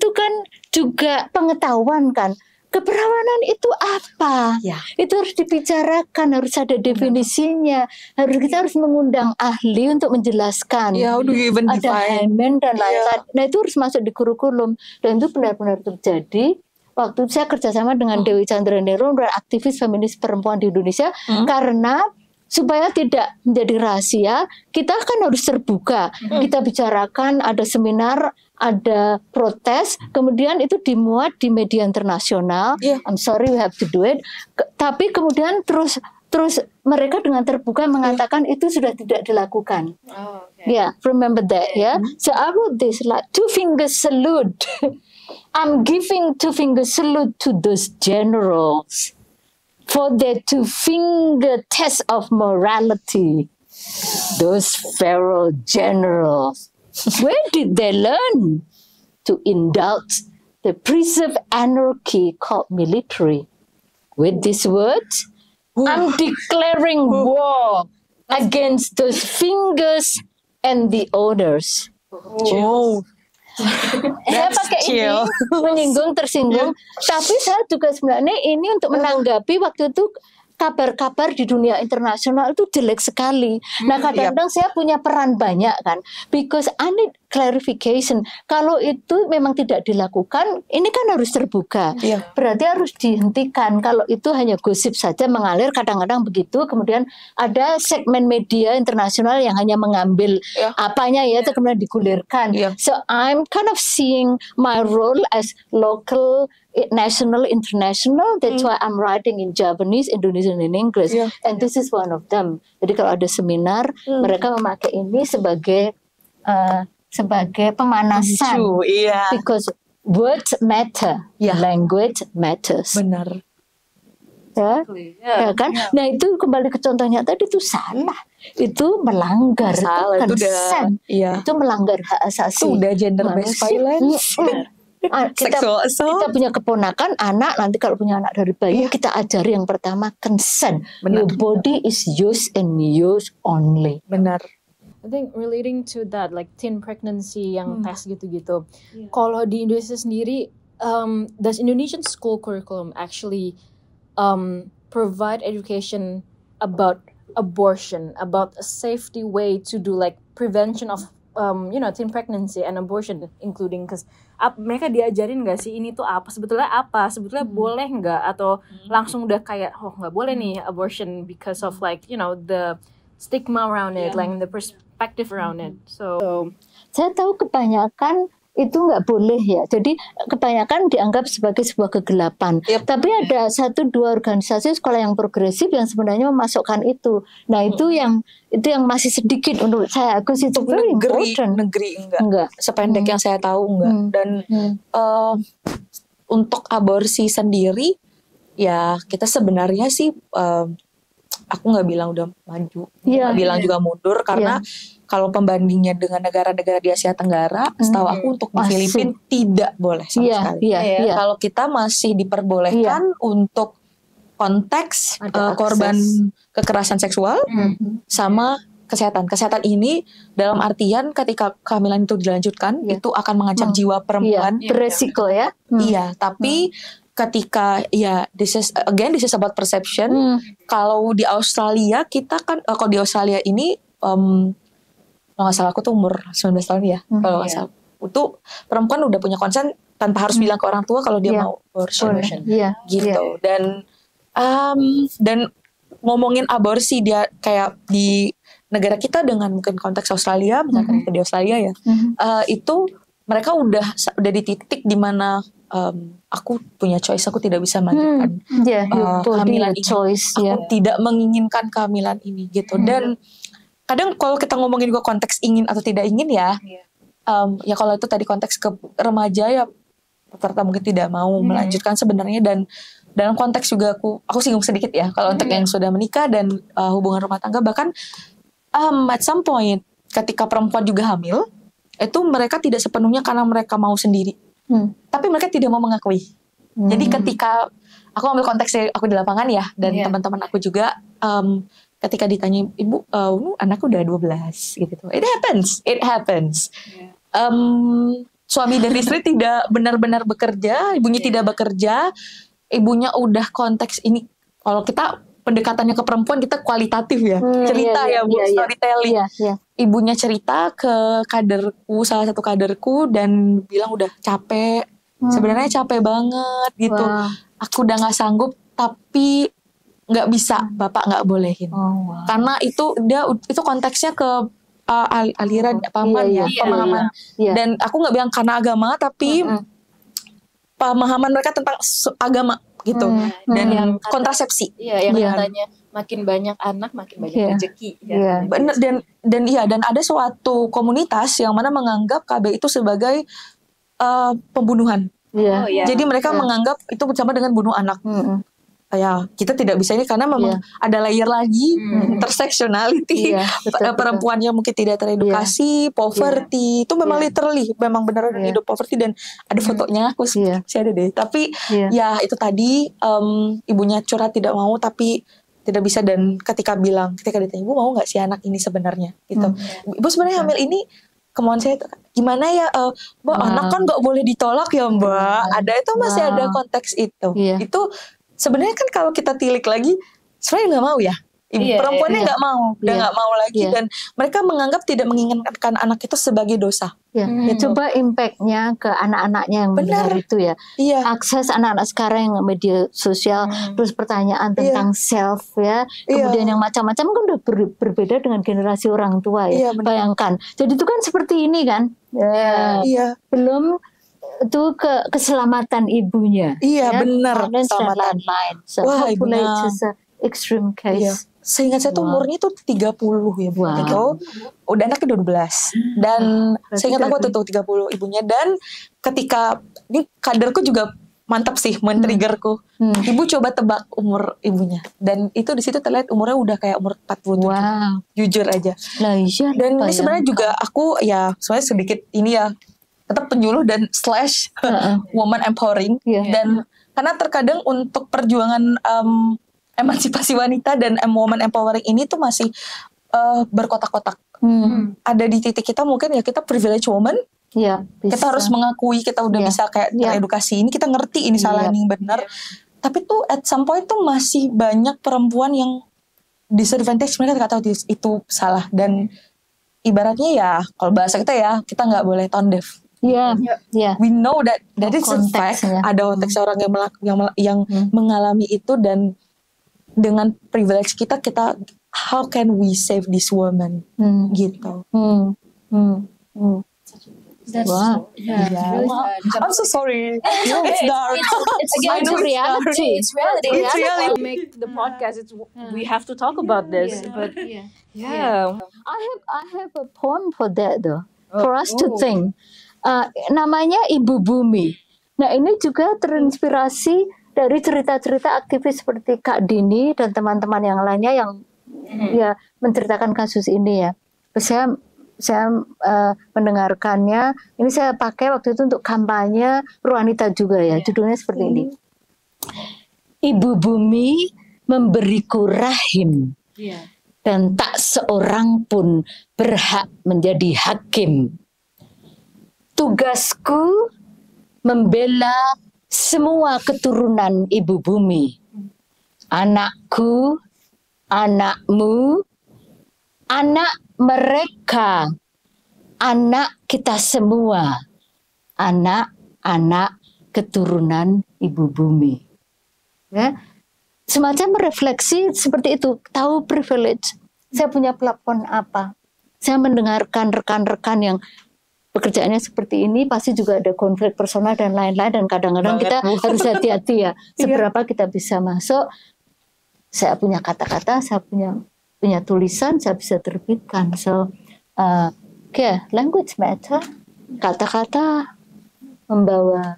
kan juga pengetahuan kan. Keperawanan itu apa? Itu harus dibicarakan, harus ada definisinya. Kita harus mengundang ahli untuk menjelaskan. Ada Hyman dan lain-lain. Nah itu harus masuk di kurikulum dan itu benar-benar terjadi. Waktu saya kerjasama dengan Dewi Chandranero dan aktivis feminis perempuan di Indonesia karena supaya tidak menjadi rahasia, kita kan harus terbuka. Kita bicarakan, ada seminar, ada protes, kemudian itu dimuat di media internasional. I'm sorry we have to do it. Tapi kemudian terus mereka dengan terbuka mengatakan itu sudah tidak dilakukan. Remember that So I wrote this like 2 finger salute. I'm giving 2 finger salute to those generals for their 2 finger test of morality. Those pharaoh generals. Where did they learn to indulge the preserve anarchy called military? With these words, I'm declaring war against those fingers and the owners. Saya pakai ini menyinggung, tersinggung, tapi saya juga sebenarnya ini untuk menanggapi waktu itu kabar-kabar di dunia internasional itu jelek sekali. Nah kadang-kadang saya punya peran banyak kan, because I need clarification. Kalau itu memang tidak dilakukan, ini kan harus terbuka. Berarti harus dihentikan. Kalau itu hanya gosip saja mengalir, kadang-kadang begitu. Kemudian ada segmen media internasional yang hanya mengambil apanya itu kemudian digulirkan. So I'm kind of seeing my role as local, national, international. That's why I'm writing in Japanese, Indonesian, and English. And this is one of them. Jadi kalau ada seminar, mereka memakai ini sebagai pemanasan. Because words matter, language matters. Benar. ya, Yeah. ya kan? Nah itu kembali ke contohnya tadi itu salah, itu melanggar Salah, itu udah, consent, iya. itu melanggar hak asasi. Itu udah gender based manusia. violence. Kita, Sexual assault. kita punya keponakan anak, nanti kalau punya anak dari bayi kita ajari yang pertama consent. Benar. Your body is yours and yours only. Benar. I think relating to that, like teen pregnancy yang tes gitu-gitu. Kalau di Indonesia sendiri, does Indonesian school curriculum actually provide education about abortion, about a safety way to do like prevention of teen pregnancy and abortion, including because mereka diajarin nggak sih ini tuh sebetulnya boleh nggak, atau langsung udah kayak nggak boleh nih abortion because of like the stigma around it, like the perspective around it. So Saya tahu kebanyakan itu nggak boleh ya. Jadi kebanyakan dianggap sebagai sebuah kegelapan. Tapi ada 1-2 organisasi sekolah yang progresif yang sebenarnya memasukkan itu. Nah itu yang masih sedikit menurut saya. Agus itu very important. Negeri enggak. Sependek yang saya tahu enggak. Dan untuk aborsi sendiri, ya kita sebenarnya sih aku nggak bilang udah maju, nggak bilang juga mundur, karena kalau pembandingnya dengan negara-negara di Asia Tenggara, setahu aku untuk di Filipina tidak boleh sama sekali. Kalau kita masih diperbolehkan untuk konteks korban kekerasan seksual sama kesehatan. Kesehatan ini dalam artian ketika kehamilan itu dilanjutkan, itu akan mengancam jiwa perempuan. Beresiko ya. Iya, tapi ketika this is about perception. Kalau di Australia kita kan kalau di Australia ini kalau nggak salah aku tuh umur 19 tahun ya. Kalau nggak salah itu perempuan udah punya konsen tanpa harus bilang ke orang tua kalau dia mau abortion. Gitu. Dan ngomongin aborsi dia kayak di negara kita dengan mungkin konteks Australia, misalkan di Australia ya, itu mereka udah di titik di mana aku punya choice, aku tidak bisa melanjutkan kehamilan ini. Aku tidak menginginkan kehamilan ini gitu. Dan kadang kalau kita ngomongin juga konteks ingin atau tidak ingin ya, ya kalau itu tadi konteks ke remaja ya rata-rata mungkin tidak mau melanjutkan sebenarnya. Dan dalam konteks juga aku singgung sedikit ya kalau untuk yang sudah menikah dan hubungan rumah tangga, bahkan at some point ketika perempuan juga hamil, itu mereka tidak sepenuhnya karena mereka mau sendiri, tapi mereka tidak mau mengakui. Jadi ketika aku ambil konteks aku di lapangan ya, dan teman-teman aku juga ketika ditanya, ibu anakku udah 12 gitu, it happens. Suami dan istri tidak benar-benar bekerja, ibunya tidak bekerja, ibunya udah konteks ini. Kalau kita pendekatannya ke perempuan, kita kualitatif ya, cerita storytelling. Ibunya cerita ke kaderku, salah satu kaderku, dan bilang udah capek, sebenarnya capek banget gitu. Aku udah nggak sanggup, tapi nggak bisa, bapak nggak bolehin. Karena itu konteksnya ke aliran pemahaman. Dan aku nggak bilang karena agama, tapi pemahaman mereka tentang agama gitu. Dan yang kontrasepsi. Yang katanya makin banyak anak makin banyak rezeki. Benar. Dan ada suatu komunitas yang mana menganggap KB itu sebagai pembunuhan. Jadi mereka menganggap itu sama dengan bunuh anak. Ya, kita tidak bisa ini karena memang ada layer lagi, intersectionality, perempuannya mungkin tidak teredukasi, poverty, itu memang literally, memang benar hidup poverty, dan ada fotonya aku sih ada deh. Tapi ya itu tadi ibunya curhat tidak mau, tapi tidak bisa. Dan ketika ditanya, ibu mau nggak sih anak ini sebenarnya gitu, ibu sebenarnya hamil ini kemauan saya gimana ya, mbak, anak kan nggak boleh ditolak ya mbak, ada itu masih ada konteks itu. Itu sebenarnya kan kalau kita tilik lagi, sebenarnya nggak mau ya, perempuannya nggak mau, udah nggak mau lagi, dan mereka menganggap tidak menginginkan anak itu sebagai dosa. Coba impactnya ke anak-anaknya yang benar itu ya. Akses anak-anak sekarang yang media sosial, terus pertanyaan tentang self ya, kemudian yang macam-macam kan udah berbeda dengan generasi orang tua ya. Bayangkan, jadi itu kan seperti ini kan, belum itu keselamatan ibunya. Benar, keselamatan. So hopefully it's an extreme case. Seingat saya tuh umurnya tuh 30 ya Bu. Udah anaknya 12. Dan seingat aku tuh 30 ibunya. Dan ketika ini kaderku juga mantap sih, men-triggerku. Ibu coba tebak umur ibunya, dan itu di situ terlihat umurnya udah kayak umur 47. Wow. Jujur aja. Lah iya. Dan ini sebenarnya juga aku ya sebenarnya sedikit ini ya tetap penyuluh dan slash woman empowering. Dan karena terkadang untuk perjuangan emansipasi wanita dan woman empowering ini tuh masih berkotak-kotak. Ada di titik kita mungkin ya kita privilege woman. Iya, Kita harus mengakui kita udah bisa kayak teredukasi ini, kita ngerti ini salah ini benar. Tapi tuh at some point tuh masih banyak perempuan yang disadvantage, mereka nggak tahu itu salah. Dan ibaratnya ya kalau bahasa kita nggak boleh tone deaf. Iya. We know that is a fact. Ada konteks orang yang mengalami itu, dan dengan privilege kita how can we save this woman gitu. Wow. Really sad. I'm so sorry. It's dark. Again, it's reality. It's reality. It's reality. To make the podcast, we have to talk about this. But yeah. I have a poem for that though. For us to think. Namanya Ibu Bumi. Nah, ini juga terinspirasi dari cerita-cerita aktivis seperti Kak Dini dan teman-teman yang lainnya yang ya menceritakan kasus ini ya. Terus saya mendengarkannya. Ini saya pakai waktu itu untuk kampanye Ruanita juga ya. Judulnya seperti ini. Ibu Bumi memberiku rahim, dan tak seorang pun berhak menjadi hakim. Tugasku membela semua keturunan Ibu Bumi. Anakku, anakmu, anak mereka, anak kita semua, anak-anak keturunan Ibu Bumi. Ya, semacam refleksi seperti itu. Tahu privilege. Saya punya platform apa? Saya mendengarkan rekan-rekan yang pekerjaannya seperti ini, pasti juga ada konflik personal dan lain-lain, dan kadang-kadang kita harus hati-hati ya. Seberapa kita bisa masuk. Saya punya kata-kata, saya punya tulisan, saya bisa terbitkan. So, language matter. Kata-kata membawa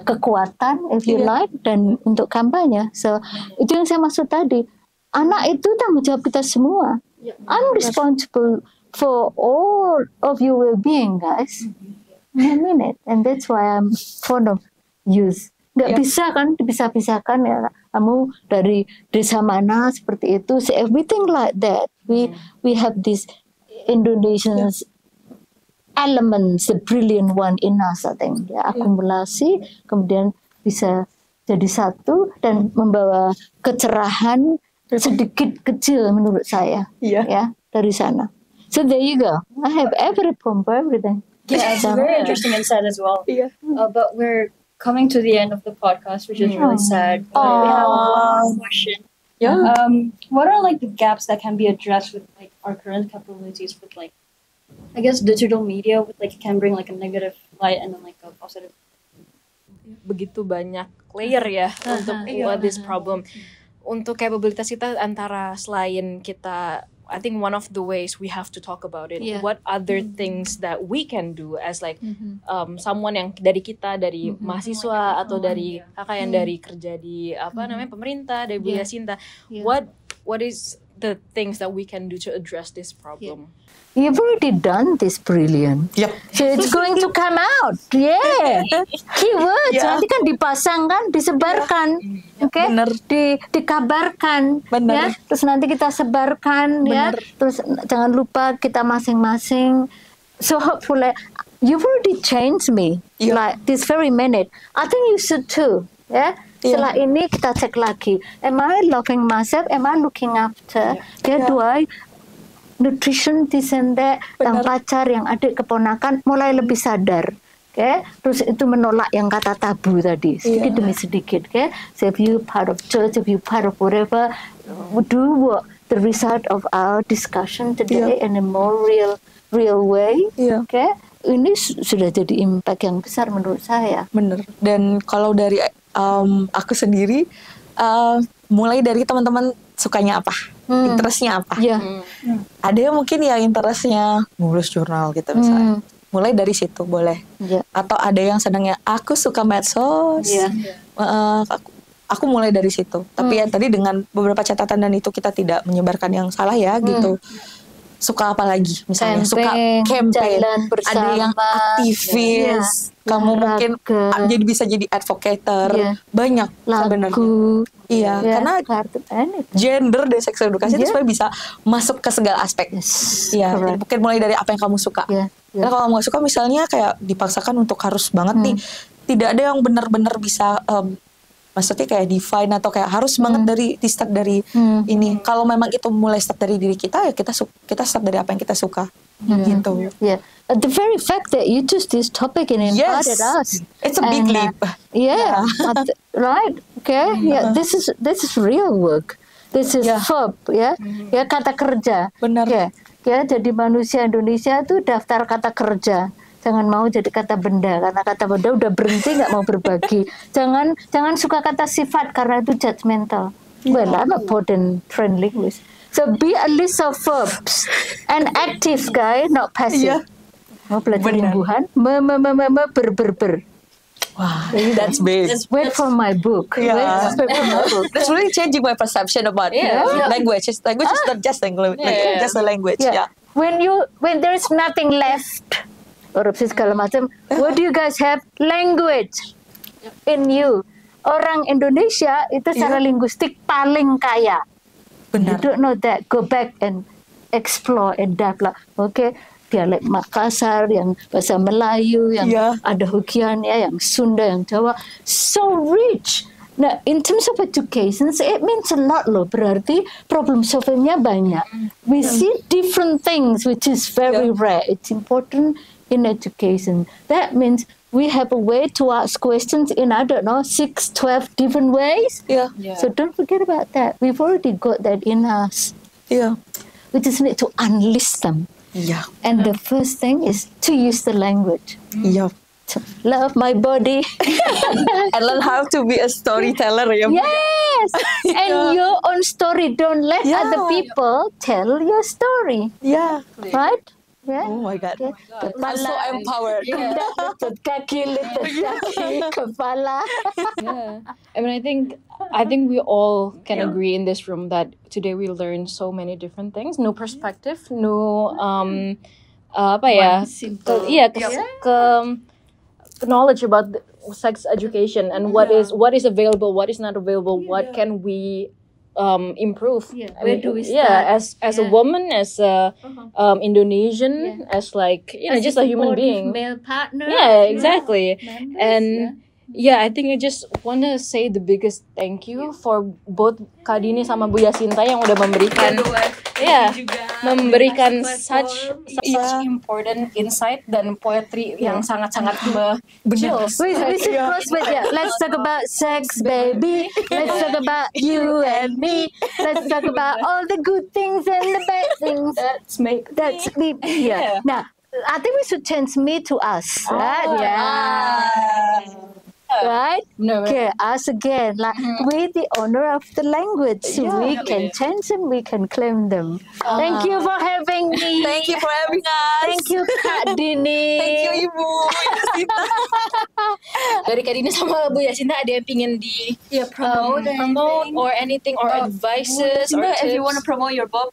kekuatan, if you like, dan untuk kampanye. So, itu yang saya maksud tadi. Anak itu tanggung jawab kita semua. I'm responsible for all of your well-being, guys. I mean it, and that's why I'm fond of youth. Nggak bisa kan dipisah-pisahkan ya, kamu dari desa mana seperti itu. So everything like that, we have this Indonesian elements, the brilliant one in us, I think. Ya, akumulasi, kemudian bisa jadi satu dan membawa kecerahan sedikit kecil menurut saya, ya dari sana. So there you go. I have every poem for everything. Yeah, it's very interesting insight as well. But we're coming to the end of the podcast, which is really sad. We have one more question. What are like the gaps that can be addressed with like our current capabilities with like, I guess, digital media, with like it can bring like a negative light and then like a positive. Begitu banyak layer ya untuk this problem. Untuk kapabilitas kita antara selain kita, I think one of the ways we have to talk about it. What other things that we can do as like someone yang dari kita, dari mahasiswa atau dari kakak yang dari kerja di pemerintah, dari Bu Yasinta. What is the things that we can do to address this problem? You've already done this brilliant. So it's going to come out. Keywords nanti kan dipasang kan, disebarkan. Dikabarkan. Ya. Terus nanti kita sebarkan ya. Terus jangan lupa kita masing-masing. So hopefully you've already changed me. Like this very minute. I think you should too. Ya. Setelah ini kita cek lagi. Am I loving myself? Am I looking after? Do I nutrition this and that, yang pacar, yang adik, keponakan mulai lebih sadar, terus itu menolak yang kata tabu tadi sedikit demi sedikit, So if you part of church, if you part of whatever, do what the result of our discussion today in a more real way, ini sudah jadi impact yang besar menurut saya. Bener. Dan kalau dari aku sendiri, mulai dari teman-teman sukanya apa, interestnya apa. Ada yang mungkin ya interestnya nulis jurnal gitu misalnya. mulai dari situ boleh. Yeah. Atau ada yang senangnya aku suka medsos. Aku mulai dari situ. Tapi ya tadi dengan beberapa catatan dan itu kita tidak menyebarkan yang salah ya gitu. Suka apa lagi? Misalnya suka campaign, ada yang aktivis. Kamu mungkin jadi bisa jadi advocator. Banyak sebenarnya. Iya, karena gender dan seks edukasi itu supaya bisa masuk ke segala aspek. Iya, jadi mungkin mulai dari apa yang kamu suka. Karena kalau kamu gak suka misalnya kayak dipaksakan untuk harus banget nih, tidak ada yang benar-benar bisa maksudnya kayak define atau kayak harus banget di start dari ini. Kalau memang itu mulai start dari diri kita, ya kita start dari apa yang kita suka. Gitu. The very fact that you choose this topic and invited us, it's a big leap. Right? Okay. This is real work. This is verb, ya kata kerja. Benar. Ya, jadi manusia Indonesia itu daftar kata kerja. Jangan mau jadi kata benda, karena kata benda udah berhenti nggak mau berbagi. Jangan suka kata sifat karena itu judgmental. Well, I'm a modern trend linguist. So be a list of verbs, an active guy, not passive. Mau belajar imbuhan, ber. Wow, that's big. Wait for my book. That's really changing my perception about language. Language is not just language, just a language. When there's nothing left, korupsi segala macam, what do you guys have? Language in you. Orang Indonesia itu secara linguistik paling kaya. Benar. You don't know that. Go back and explore and develop. Okay, dialek Makassar, yang bahasa Melayu, yang ada Hokkien-nya, yang Sunda, yang Jawa, so rich. Nah, in terms of education, it means a lot loh. Berarti problem solvingnya banyak. We see different things, which is very rare. It's important in education. That means we have a way to ask questions in, 6, 12 different ways. So don't forget about that. We've already got that in us. We just need to unleash them. And the first thing is to use the language. To love my body. And learn how to be a storyteller. Yes! And your own story. Don't let other people tell your story. Right? Oh my God. I'm so empowered. Lutut kaki, kepala. I mean, I think we all can agree in this room that today we learned so many different things. No perspective, no knowledge about sex education and what is available, what is not available, what can we improve. Where do we start? As a woman, as a Indonesian, as like as just a human being, male partner. Exactly. Members, and I think I just want to say the biggest thank you for both Kak Dini sama Bu Yasinta yang udah memberikan such important insight dan poetry yang sangat-sangat benar. We should cross with Let's talk about sex, baby. Let's talk about you and me. Let's talk about all the good things and the bad things. That's me. Now, I think we should change me to us. Right? Right? No, okay, us again. Like we're the owner of the language. We can change them, we can claim them. Thank you for having me. Thank you for having us. Thank you, Kak Dini. Thank you, Ibu Yasinta. Dari Kak Dini sama Bu Yasinta ada yang pingin di promote or anything or advices or tips? If you want to promote your book.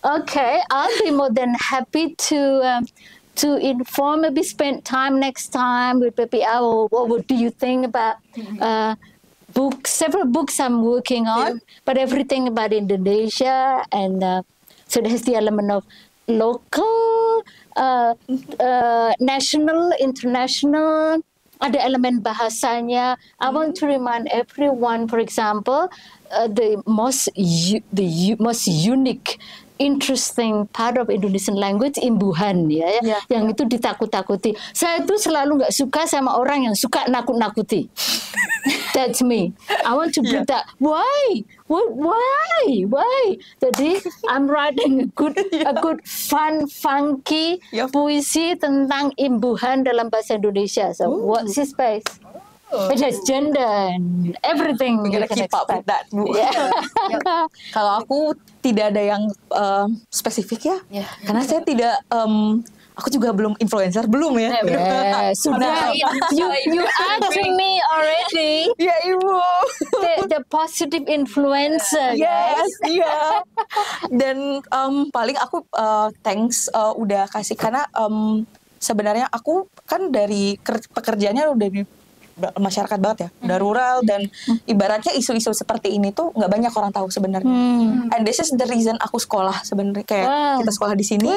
Okay, I'll be more than happy to inform, maybe spend time next time with Pepe. What do you think about books? Several books I'm working on, but everything about Indonesia, and so there's the element of local, national, international. Ada elemen bahasanya. I want to remind everyone, for example, the most unique, interesting part of Indonesian language, imbuhan yang itu ditakut-takuti. Saya itu selalu nggak suka sama orang yang suka nakut-nakuti. That's me. I want to bring that. Why? Jadi I'm writing a good fun, funky puisi tentang imbuhan dalam bahasa Indonesia. So watch this space. It has gender and everything. We you gotta can keep up with expect. that, Bu. Kalau aku tidak ada yang spesifik ya, karena saya tidak, aku juga belum influencer, belum ya. Sudah. You answer me already. Ya Ibu. The positive influencer. Yes, iya. Dan paling aku thanks udah kasih karena sebenarnya aku kan dari pekerjaannya udah di masyarakat banget ya, udah rural dan ibaratnya isu-isu seperti ini tuh nggak banyak orang tahu sebenarnya. And this is the reason aku sekolah sebenarnya kayak kita sekolah di sini.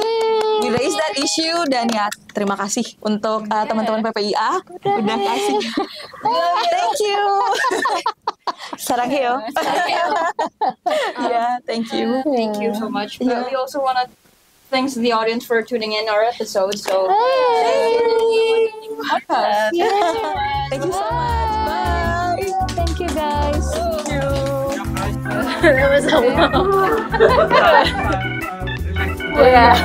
We raise that issue dan ya terima kasih untuk teman-teman PPIA udah kasih. Thank you. Saranghae. Yeah, thank you. Thank you so much. But we also want to thanks the audience for tuning in our episode. So podcast. Thank you so much. Bye. Thank you guys. Thank you. That was a Yeah.